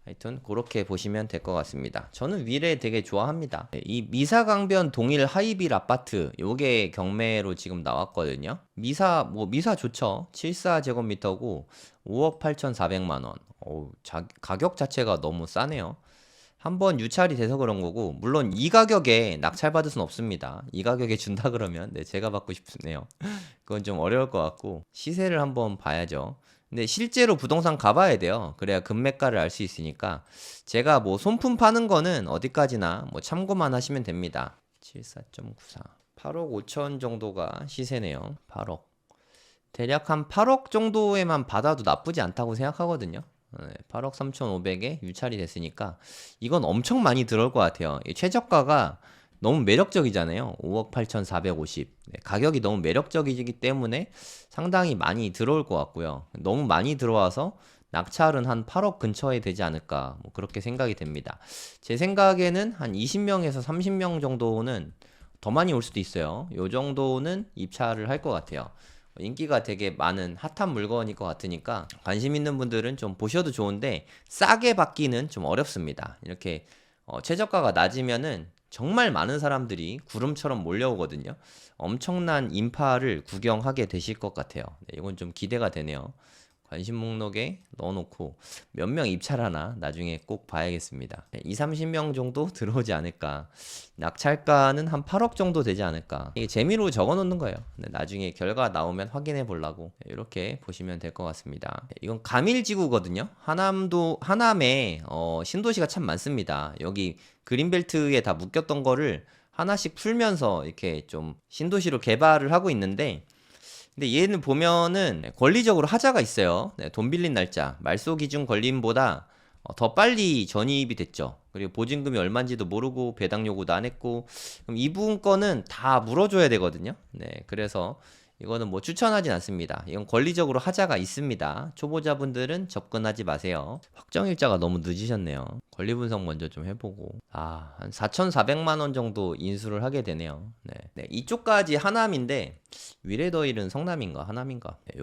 하여튼 그렇게 보시면 될 것 같습니다. 저는 위례 되게 좋아합니다. 네, 이 미사강변 동일 하이빌 아파트 요게 경매로 지금 나왔거든요. 미사 좋죠. 74제곱미터고 5억 8,400만 원. 가격 자체가 너무 싸네요. 한번 유찰이 돼서 그런 거고 물론 이 가격에 낙찰받을 순 없습니다. 이 가격에 준다 그러면 네, 제가 받고 싶네요. 그건 좀 어려울 것 같고 시세를 한번 봐야죠. 근데 실제로 부동산 가봐야 돼요. 그래야 금매가를 알 수 있으니까 제가 뭐 손품 파는 거는 어디까지나 뭐 참고만 하시면 됩니다. 74.94 8억 5천 정도가 시세네요. 8억 대략 한 8억 정도에만 받아도 나쁘지 않다고 생각하거든요. 8억 3,500에 유찰이 됐으니까 이건 엄청 많이 들어올 것 같아요. 이 최저가가 너무 매력적이잖아요. 5억 8,450. 네, 가격이 너무 매력적이기 때문에 상당히 많이 들어올 것 같고요. 너무 많이 들어와서 낙찰은 한 8억 근처에 되지 않을까 뭐 그렇게 생각이 됩니다. 제 생각에는 한 20명에서 30명 정도는 더 많이 올 수도 있어요. 요 정도는 입찰을 할 것 같아요. 인기가 되게 많은 핫한 물건일 것 같으니까 관심 있는 분들은 좀 보셔도 좋은데 싸게 받기는 좀 어렵습니다. 이렇게 최저가가 낮으면은 정말 많은 사람들이 구름처럼 몰려오거든요. 엄청난 인파를 구경하게 되실 것 같아요. 네, 이건 좀 기대가 되네요. 관심 목록에 넣어놓고 몇 명 입찰하나 나중에 꼭 봐야겠습니다. 2, 30명 정도 들어오지 않을까. 낙찰가는 한 8억 정도 되지 않을까. 이게 재미로 적어 놓는 거예요. 나중에 결과 나오면 확인해 보려고 이렇게 보시면 될 것 같습니다. 이건 가밀지구거든요. 하남에 신도시가 참 많습니다. 여기 그린벨트에 다 묶였던 거를 하나씩 풀면서 이렇게 좀 신도시로 개발을 하고 있는데 근데 얘는 보면은 권리적으로 하자가 있어요. 네, 돈 빌린 날짜, 말소 기준 권리인보다 더 빨리 전입이 됐죠. 그리고 보증금이 얼마인지도 모르고 배당 요구도 안 했고 그럼 이 부분 거는 다 물어줘야 되거든요. 네, 그래서 이거는 뭐 추천하진 않습니다. 이건 권리적으로 하자가 있습니다. 초보자분들은 접근하지 마세요. 확정일자가 너무 늦으셨네요. 권리 분석 먼저 좀 해보고 한 4,400만 원 정도 인수를 하게 되네요. 네, 이쪽까지 하남인데 위례더일은 성남인가 하남인가? 네,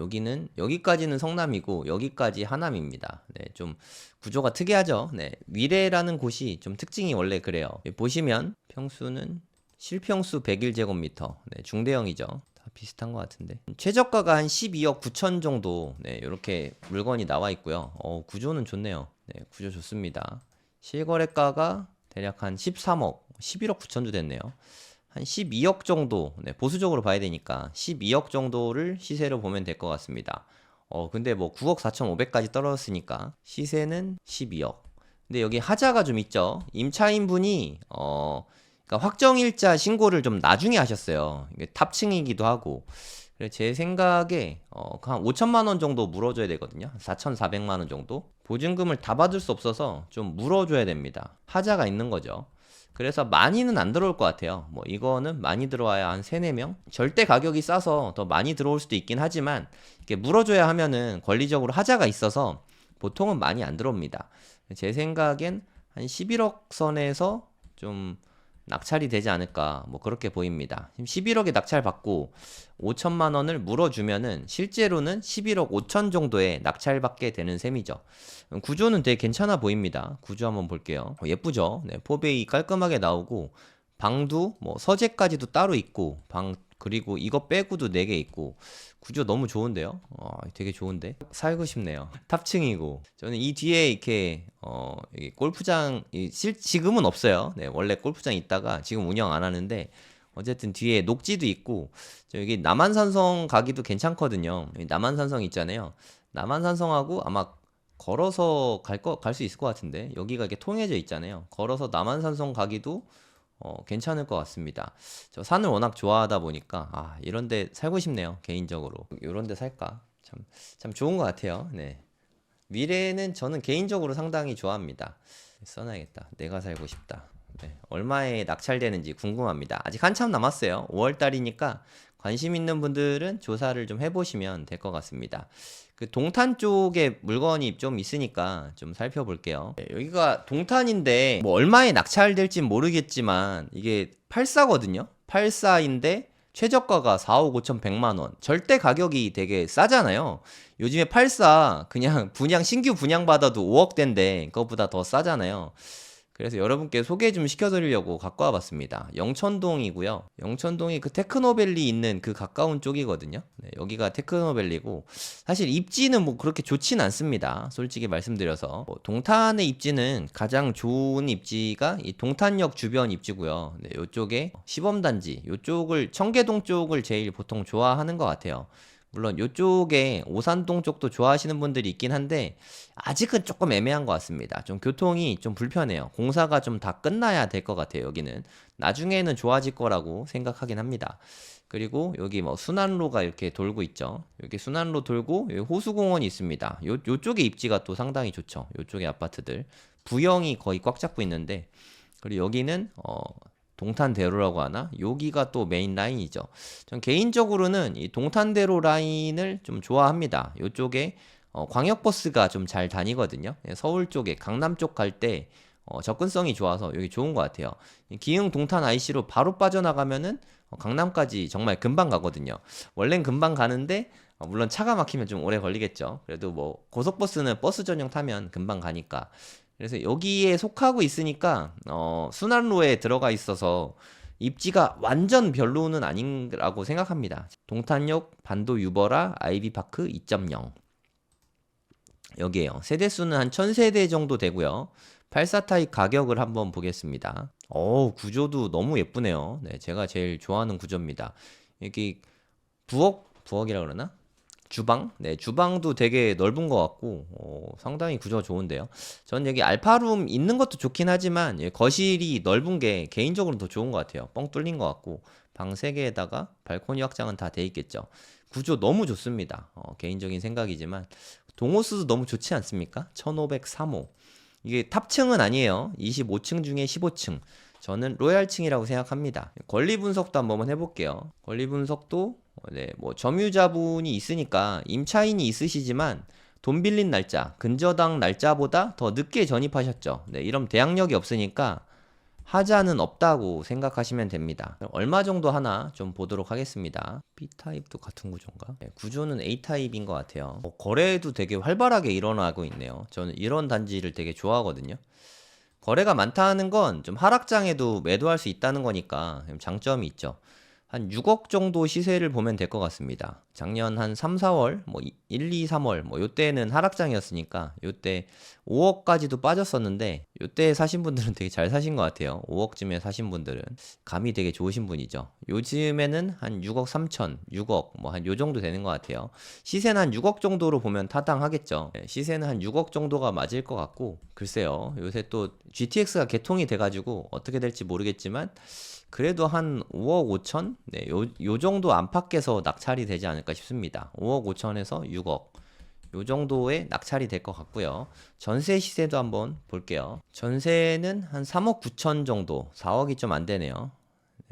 여기까지는 성남이고 여기까지 하남입니다. 네, 좀 구조가 특이하죠. 네, 위례라는 곳이 좀 특징이 원래 그래요. 보시면 평수는 실평수 101제곱미터 네, 중대형이죠. 다 비슷한 것 같은데. 최저가가 한 12억 9천 정도, 네, 이렇게 물건이 나와 있고요. 구조는 좋네요. 네, 구조 좋습니다. 실거래가가 대략 한 13억, 11억 9천도 됐네요. 한 12억 정도, 네, 보수적으로 봐야 되니까 12억 정도를 시세로 보면 될 것 같습니다. 근데 뭐 9억 4,500까지 떨어졌으니까 시세는 12억. 근데 여기 하자가 좀 있죠. 임차인분이 그러니까 확정일자 신고를 좀 나중에 하셨어요. 이게 탑층이기도 하고. 그래서 제 생각에 한 5천만 원 정도 물어줘야 되거든요. 4,400만 원 정도. 보증금을 다 받을 수 없어서 좀 물어줘야 됩니다. 하자가 있는 거죠. 그래서 많이는 안 들어올 것 같아요. 뭐 이거는 많이 들어와야 한 3, 4명? 절대 가격이 싸서 더 많이 들어올 수도 있긴 하지만 이렇게 물어줘야 하면은 권리적으로 하자가 있어서 보통은 많이 안 들어옵니다. 제 생각엔 한 11억 선에서 좀 낙찰이 되지 않을까 뭐 그렇게 보입니다. 11억에 낙찰 받고 5천만 원을 물어주면은 실제로는 11억 5천 정도에 낙찰받게 되는 셈이죠. 구조는 되게 괜찮아 보입니다. 구조 한번 볼게요. 예쁘죠? 네, 포베이 깔끔하게 나오고 방도 뭐 서재까지도 따로 있고 방 그리고 이거 빼고도 4개 있고 구조 너무 좋은데요? 되게 좋은데? 살고 싶네요. 탑층이고 저는 이 뒤에 이렇게 이 골프장 지금은 없어요. 네, 원래 골프장 있다가 지금 운영 안 하는데 어쨌든 뒤에 녹지도 있고 여기 남한산성 가기도 괜찮거든요. 남한산성 있잖아요. 남한산성하고 아마 걸어서 갈 수 있을 것 같은데 여기가 이렇게 통해져 있잖아요. 걸어서 남한산성 가기도 괜찮을 것 같습니다. 저 산을 워낙 좋아하다 보니까 이런 데 살고 싶네요. 개인적으로. 이런 데 살까? 참 좋은 것 같아요. 네. 미래는 저는 개인적으로 상당히 좋아합니다. 써놔야겠다. 내가 살고 싶다. 네. 얼마에 낙찰되는지 궁금합니다. 아직 한참 남았어요. 5월 달이니까 관심 있는 분들은 조사를 좀 해보시면 될 것 같습니다. 그 동탄 쪽에 물건이 좀 있으니까 좀 살펴볼게요. 네, 여기가 동탄인데 뭐 얼마에 낙찰될진 모르겠지만 이게 84거든요. 84인데 최저가가 4억 5천 100만 원. 절대 가격이 되게 싸잖아요. 요즘에 84 그냥 신규 분양 받아도 5억대인데 그것보다 더 싸잖아요. 그래서 여러분께 소개 좀 시켜드리려고 갖고 와봤습니다. 영천동이고요. 영천동이 그 테크노밸리 있는 그 가까운 쪽이거든요. 네, 여기가 테크노밸리고 사실 입지는 뭐 그렇게 좋진 않습니다. 솔직히 말씀드려서 동탄의 입지는 가장 좋은 입지가 이 동탄역 주변 입지고요. 네, 이쪽에 시범단지 이쪽을 청계동 쪽을 제일 보통 좋아하는 것 같아요. 물론 이쪽에 오산동 쪽도 좋아하시는 분들이 있긴 한데 아직은 조금 애매한 것 같습니다. 좀 교통이 좀 불편해요. 공사가 좀 다 끝나야 될 것 같아요. 여기는 나중에는 좋아질 거라고 생각하긴 합니다. 그리고 여기 뭐 순환로가 이렇게 돌고 있죠. 여기 순환로 돌고 여기 호수공원이 있습니다. 요쪽에 입지가 또 상당히 좋죠. 요쪽에 아파트들 부영이 거의 꽉 잡고 있는데 그리고 여기는 동탄대로라고 하나? 여기가 또 메인 라인이죠. 전 개인적으로는 이 동탄대로 라인을 좀 좋아합니다. 이쪽에 광역버스가 좀 잘 다니거든요. 서울 쪽에 강남 쪽 갈 때 접근성이 좋아서 여기 좋은 것 같아요. 기흥 동탄 IC로 바로 빠져나가면은 강남까지 정말 금방 가거든요. 원래는 금방 가는데 물론 차가 막히면 좀 오래 걸리겠죠. 그래도 뭐 고속버스는 버스 전용 타면 금방 가니까. 그래서 여기에 속하고 있으니까 순환로에 들어가 있어서 입지가 완전 별로는 아니라고 생각합니다. 동탄역 반도 유버라 아이비파크 2.0 여기에요. 세대수는 한 1000세대 정도 되고요. 84타입 가격을 한번 보겠습니다. 구조도 너무 예쁘네요. 네, 제가 제일 좋아하는 구조입니다. 여기 부엌이라 그러나? 주방? 네, 주방도 되게 넓은 것 같고, 상당히 구조가 좋은데요. 전 여기 알파룸 있는 것도 좋긴 하지만, 거실이 넓은 게 개인적으로 더 좋은 것 같아요. 뻥 뚫린 것 같고, 방 3개에다가 발코니 확장은 다 돼 있겠죠. 구조 너무 좋습니다. 개인적인 생각이지만, 동호수도 너무 좋지 않습니까? 1503호. 이게 탑층은 아니에요. 25층 중에 15층. 저는 로얄층이라고 생각합니다. 권리 분석도 한번 해볼게요. 권리 분석도 네, 뭐 점유자분이 있으니까 임차인이 있으시지만 돈 빌린 날짜, 근저당 날짜보다 더 늦게 전입하셨죠. 네, 이런 대항력이 없으니까 하자는 없다고 생각하시면 됩니다. 얼마 정도 하나 좀 보도록 하겠습니다. B타입도 같은 구조인가? 네, 구조는 A타입인 것 같아요. 거래도 되게 활발하게 일어나고 있네요. 저는 이런 단지를 되게 좋아하거든요. 거래가 많다는 건 좀 하락장에도 매도할 수 있다는 거니까 장점이 있죠. 한 6억 정도 시세를 보면 될 것 같습니다. 작년 한 3, 4월, 뭐 1, 2, 3월, 뭐 요때는 하락장이었으니까 요때 5억까지도 빠졌었는데 요때 사신 분들은 되게 잘 사신 것 같아요. 5억쯤에 사신 분들은 감이 되게 좋으신 분이죠. 요즘에는 한 6억 3천, 6억 뭐 한 요 정도 되는 것 같아요. 시세는 한 6억 정도로 보면 타당하겠죠. 네, 시세는 한 6억 정도가 맞을 것 같고 글쎄요. 요새 또 GTX가 개통이 돼가지고 어떻게 될지 모르겠지만 그래도 한 5억 5천? 네, 요 정도 안팎에서 낙찰이 되지 않을까 싶습니다. 5억 5천에서 6억. 요 정도의 낙찰이 될 것 같고요. 전세 시세도 한번 볼게요. 전세는 한 3억 9천 정도, 4억이 좀 안 되네요.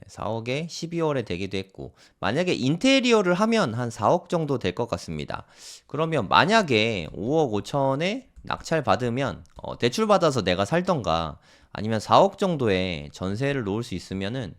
4억에 12월에 되기도 했고, 만약에 인테리어를 하면 한 4억 정도 될 것 같습니다. 그러면 만약에 5억 5천에 낙찰 받으면 대출 받아서 내가 살던가 아니면 4억 정도의 전세를 놓을 수 있으면은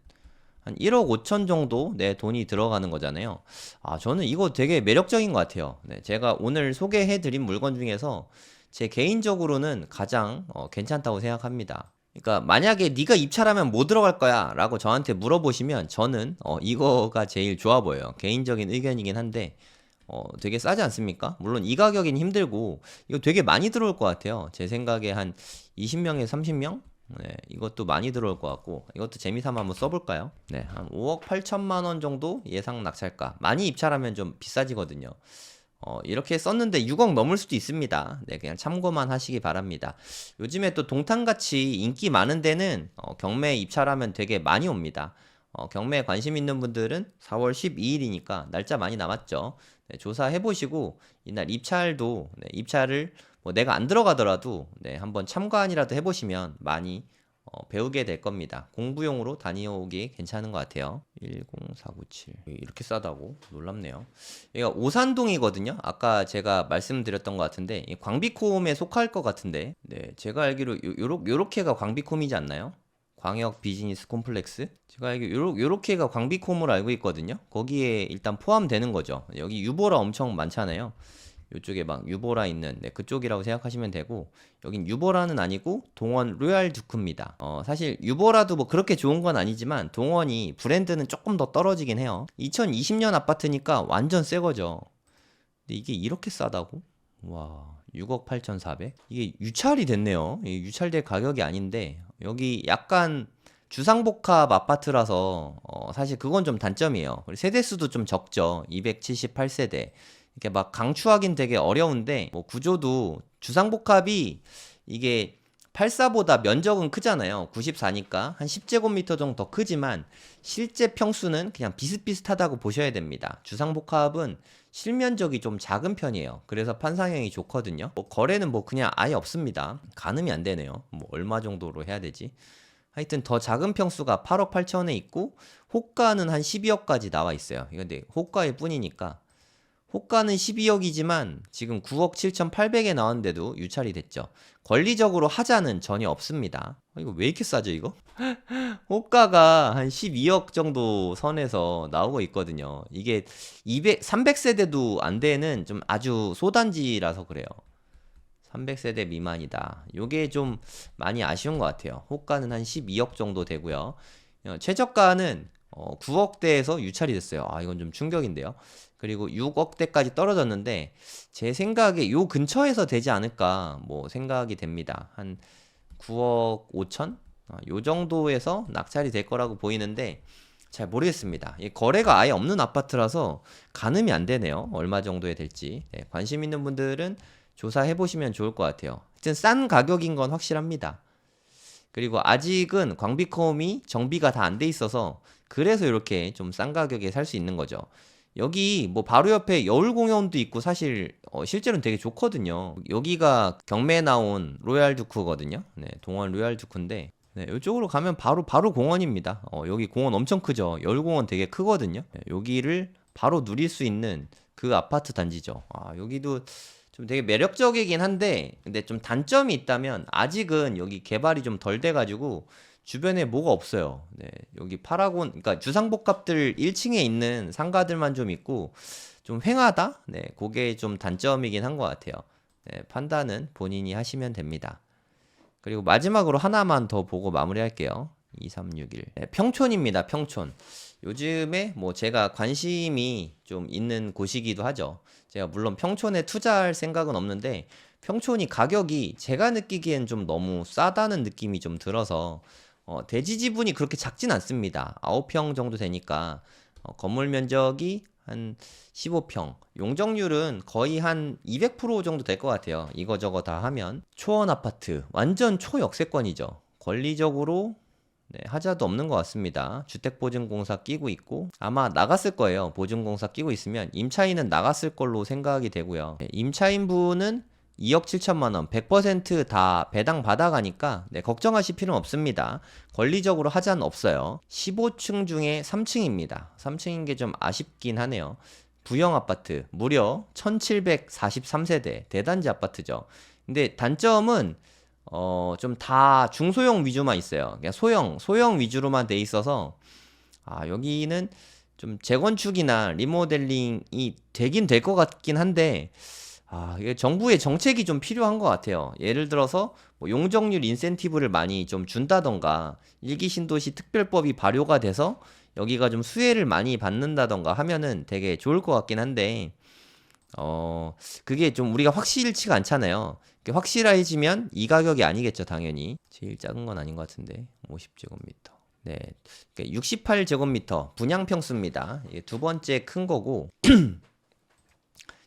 한 1억 5천 정도 내 돈이 들어가는 거잖아요. 아, 저는 이거 되게 매력적인 것 같아요. 네, 제가 오늘 소개해드린 물건 중에서 제 개인적으로는 가장 괜찮다고 생각합니다. 그러니까 만약에 네가 입찰하면 뭐 들어갈 거야 라고 저한테 물어보시면 저는 이거가 제일 좋아 보여요. 개인적인 의견이긴 한데 되게 싸지 않습니까? 물론 이 가격이긴 힘들고 이거 되게 많이 들어올 것 같아요. 제 생각에 한 20명에서 30명? 네, 이것도 많이 들어올 것 같고 이것도 재미삼아 한번 써볼까요? 네, 한 5억 8천만 원 정도 예상 낙찰가. 많이 입찰하면 좀 비싸지거든요. 이렇게 썼는데 6억 넘을 수도 있습니다. 네, 그냥 참고만 하시기 바랍니다. 요즘에 또 동탄같이 인기 많은 데는 경매 입찰하면 되게 많이 옵니다. 경매에 관심 있는 분들은 4월 12일이니까 날짜 많이 남았죠. 네, 조사해보시고 이날 입찰도 네, 입찰을 뭐 내가 안 들어가더라도 네, 한번 참관이라도 해보시면 많이 배우게 될 겁니다. 공부용으로 다녀오기 괜찮은 것 같아요. 10497 이렇게 싸다고 놀랍네요. 여기가 오산동이거든요. 아까 제가 말씀드렸던 것 같은데 광비콤에 속할 것 같은데 네, 제가 알기로 요렇게가 광비콤이지 않나요? 광역 비즈니스 콤플렉스? 제가 알기로 요렇게가 광비콤으로 알고 있거든요. 거기에 일단 포함되는 거죠. 여기 유보라 엄청 많잖아요. 요쪽에 막 유보라 있는 그쪽이라고 생각하시면 되고 여긴 유보라는 아니고 동원 로얄 두크입니다. 사실 유보라도 뭐 그렇게 좋은 건 아니지만 동원이 브랜드는 조금 더 떨어지긴 해요. 2020년 아파트니까 완전 새 거죠. 근데 이게 이렇게 싸다고? 와, 6억 8,400? 이게 유찰이 됐네요. 이게 유찰될 가격이 아닌데 여기 약간 주상복합 아파트라서 사실 그건 좀 단점이에요. 그리고 세대수도 좀 적죠. 278세대. 이렇게 막 강추하긴 되게 어려운데 뭐 구조도 주상복합이 이게 84보다 면적은 크잖아요. 94니까 한 10제곱미터 정도 더 크지만 실제 평수는 그냥 비슷비슷하다고 보셔야 됩니다. 주상복합은 실면적이 좀 작은 편이에요. 그래서 판상형이 좋거든요. 뭐 거래는 뭐 그냥 아예 없습니다. 가늠이 안 되네요. 뭐 얼마 정도로 해야 되지? 하여튼 더 작은 평수가 8억 8천에 있고 호가는 한 12억까지 나와 있어요. 이건 근데 호가일 뿐이니까 호가는 12억이지만 지금 9억 7,800에 나왔는데도 유찰이 됐죠. 권리적으로 하자는 전혀 없습니다. 이거 왜 이렇게 싸죠, 이거? 호가가 한 12억 정도 선에서 나오고 있거든요. 이게 300세대도 안 되는 좀 아주 소단지라서 그래요. 300세대 미만이다. 요게 좀 많이 아쉬운 것 같아요. 호가는 한 12억 정도 되고요. 최저가는 9억대에서 유찰이 됐어요. 아, 이건 좀 충격인데요. 그리고 6억대까지 떨어졌는데 제 생각에 요 근처에서 되지 않을까 뭐 생각이 됩니다. 한 9억 5천? 요 정도에서 낙찰이 될 거라고 보이는데 잘 모르겠습니다. 이 거래가 아예 없는 아파트라서 가늠이 안 되네요. 얼마 정도에 될지. 네, 관심 있는 분들은 조사해 보시면 좋을 것 같아요. 하여튼 싼 가격인 건 확실합니다. 그리고 아직은 광비컴이 정비가 다 안 돼 있어서 그래서 이렇게 좀 싼 가격에 살 수 있는 거죠. 여기 뭐 바로 옆에 여울공원도 있고 사실 실제로는 되게 좋거든요. 여기가 경매에 나온 로얄 두크거든요. 네, 동원 로얄 두크인데 네, 이쪽으로 가면 바로 공원입니다. 여기 공원 엄청 크죠. 여울공원 되게 크거든요. 네, 여기를 바로 누릴 수 있는 그 아파트 단지죠. 아, 여기도 좀 되게 매력적이긴 한데 근데 좀 단점이 있다면 아직은 여기 개발이 좀 덜 돼가지고 주변에 뭐가 없어요. 네, 여기 파라곤, 그러니까 주상복합들 1층에 있는 상가들만 좀 있고 좀 휑하다. 네, 그게 좀 단점이긴 한 것 같아요. 네, 판단은 본인이 하시면 됩니다. 그리고 마지막으로 하나만 더 보고 마무리할게요. 2361. 네, 평촌입니다. 평촌. 요즘에 뭐 제가 관심이 좀 있는 곳이기도 하죠. 제가 물론 평촌에 투자할 생각은 없는데 평촌이 가격이 제가 느끼기엔 좀 너무 싸다는 느낌이 좀 들어서 대지 지분이 그렇게 작진 않습니다. 9평 정도 되니까 건물 면적이 한 15평, 용적률은 거의 한 200% 정도 될 것 같아요. 이거저거 다 하면 초원 아파트, 완전 초역세권이죠. 권리적으로 네, 하자도 없는 것 같습니다. 주택보증공사 끼고 있고 아마 나갔을 거예요. 보증공사 끼고 있으면 임차인은 나갔을 걸로 생각이 되고요. 네, 임차인분은 2억 7천만 원 100%다 배당 받아가니까 네, 걱정하실 필요는 없습니다. 권리적으로 하자는 없어요. 15층 중에 3층입니다. 3층인 게 좀 아쉽긴 하네요. 부영 아파트 무려 1743세대 대단지 아파트죠. 근데 단점은 좀 다 중소형 위주만 있어요. 그냥 소형 위주로만 돼 있어서 여기는 좀 재건축이나 리모델링이 되긴 될 것 같긴 한데 이게 정부의 정책이 좀 필요한 것 같아요. 예를 들어서 뭐 용적률 인센티브를 많이 좀 준다던가 일기 신도시 특별법이 발효가 돼서 여기가 좀 수혜를 많이 받는다던가 하면은 되게 좋을 것 같긴 한데 그게 좀 우리가 확실치가 않잖아요. 확실해지면 이 가격이 아니겠죠, 당연히. 제일 작은 건 아닌 것 같은데. 50제곱미터. 네. 68제곱미터 분양 평수입니다. 이게 두 번째 큰 거고.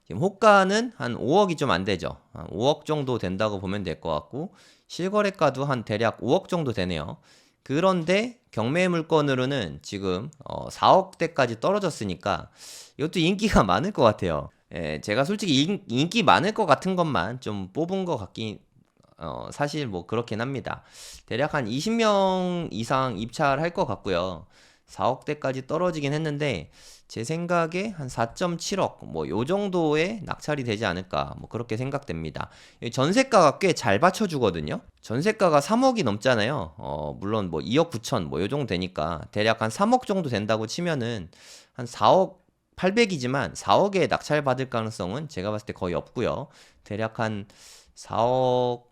지금 호가는 한 5억이 좀 안 되죠. 한 5억 정도 된다고 보면 될 것 같고, 실거래가도 한 대략 5억 정도 되네요. 그런데 경매 물건으로는 지금 4억대까지 떨어졌으니까 이것도 인기가 많을 것 같아요. 예, 제가 솔직히 인기 많을 것 같은 것만 좀 뽑은 것 같긴 사실 뭐 그렇긴 합니다. 대략 한 20명 이상 입찰할 것 같고요. 4억대까지 떨어지긴 했는데 제 생각에 한 4.7억 뭐 요 정도의 낙찰이 되지 않을까 뭐 그렇게 생각됩니다. 전세가가 꽤 잘 받쳐주거든요. 전세가가 3억이 넘잖아요. 물론 뭐 2억 9천 뭐 요 정도 되니까 대략 한 3억 정도 된다고 치면은 한 4억 800이지만 4억에 낙찰 받을 가능성은 제가 봤을 때 거의 없고요. 대략 한 4억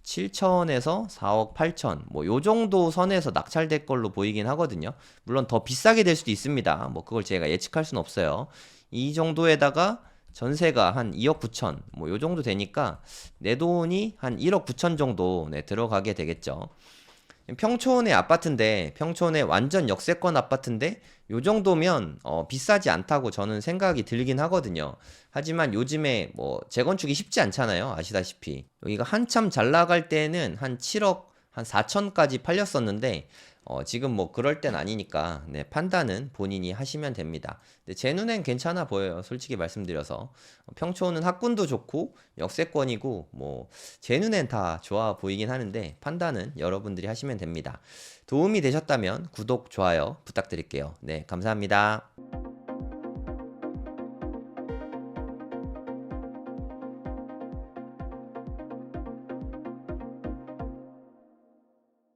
7천에서 4억 8천 뭐 요 정도 선에서 낙찰될 걸로 보이긴 하거든요. 물론 더 비싸게 될 수도 있습니다. 뭐 그걸 제가 예측할 수는 없어요. 이 정도에다가 전세가 한 2억 9천 뭐 요 정도 되니까 내 돈이 한 1억 9천 정도 네, 들어가게 되겠죠. 평촌의 아파트인데 평촌의 완전 역세권 아파트인데 요 정도면 비싸지 않다고 저는 생각이 들긴 하거든요. 하지만 요즘에 뭐 재건축이 쉽지 않잖아요. 아시다시피 여기가 한참 잘 나갈 때는 한 7억 한 4천까지 팔렸었는데 지금 뭐 그럴 땐 아니니까 네, 판단은 본인이 하시면 됩니다. 근데 제 눈엔 괜찮아 보여요. 솔직히 말씀드려서 평촌은 학군도 좋고 역세권이고 뭐 제 눈엔 다 좋아 보이긴 하는데 판단은 여러분들이 하시면 됩니다. 도움이 되셨다면 구독, 좋아요 부탁드릴게요. 네, 감사합니다.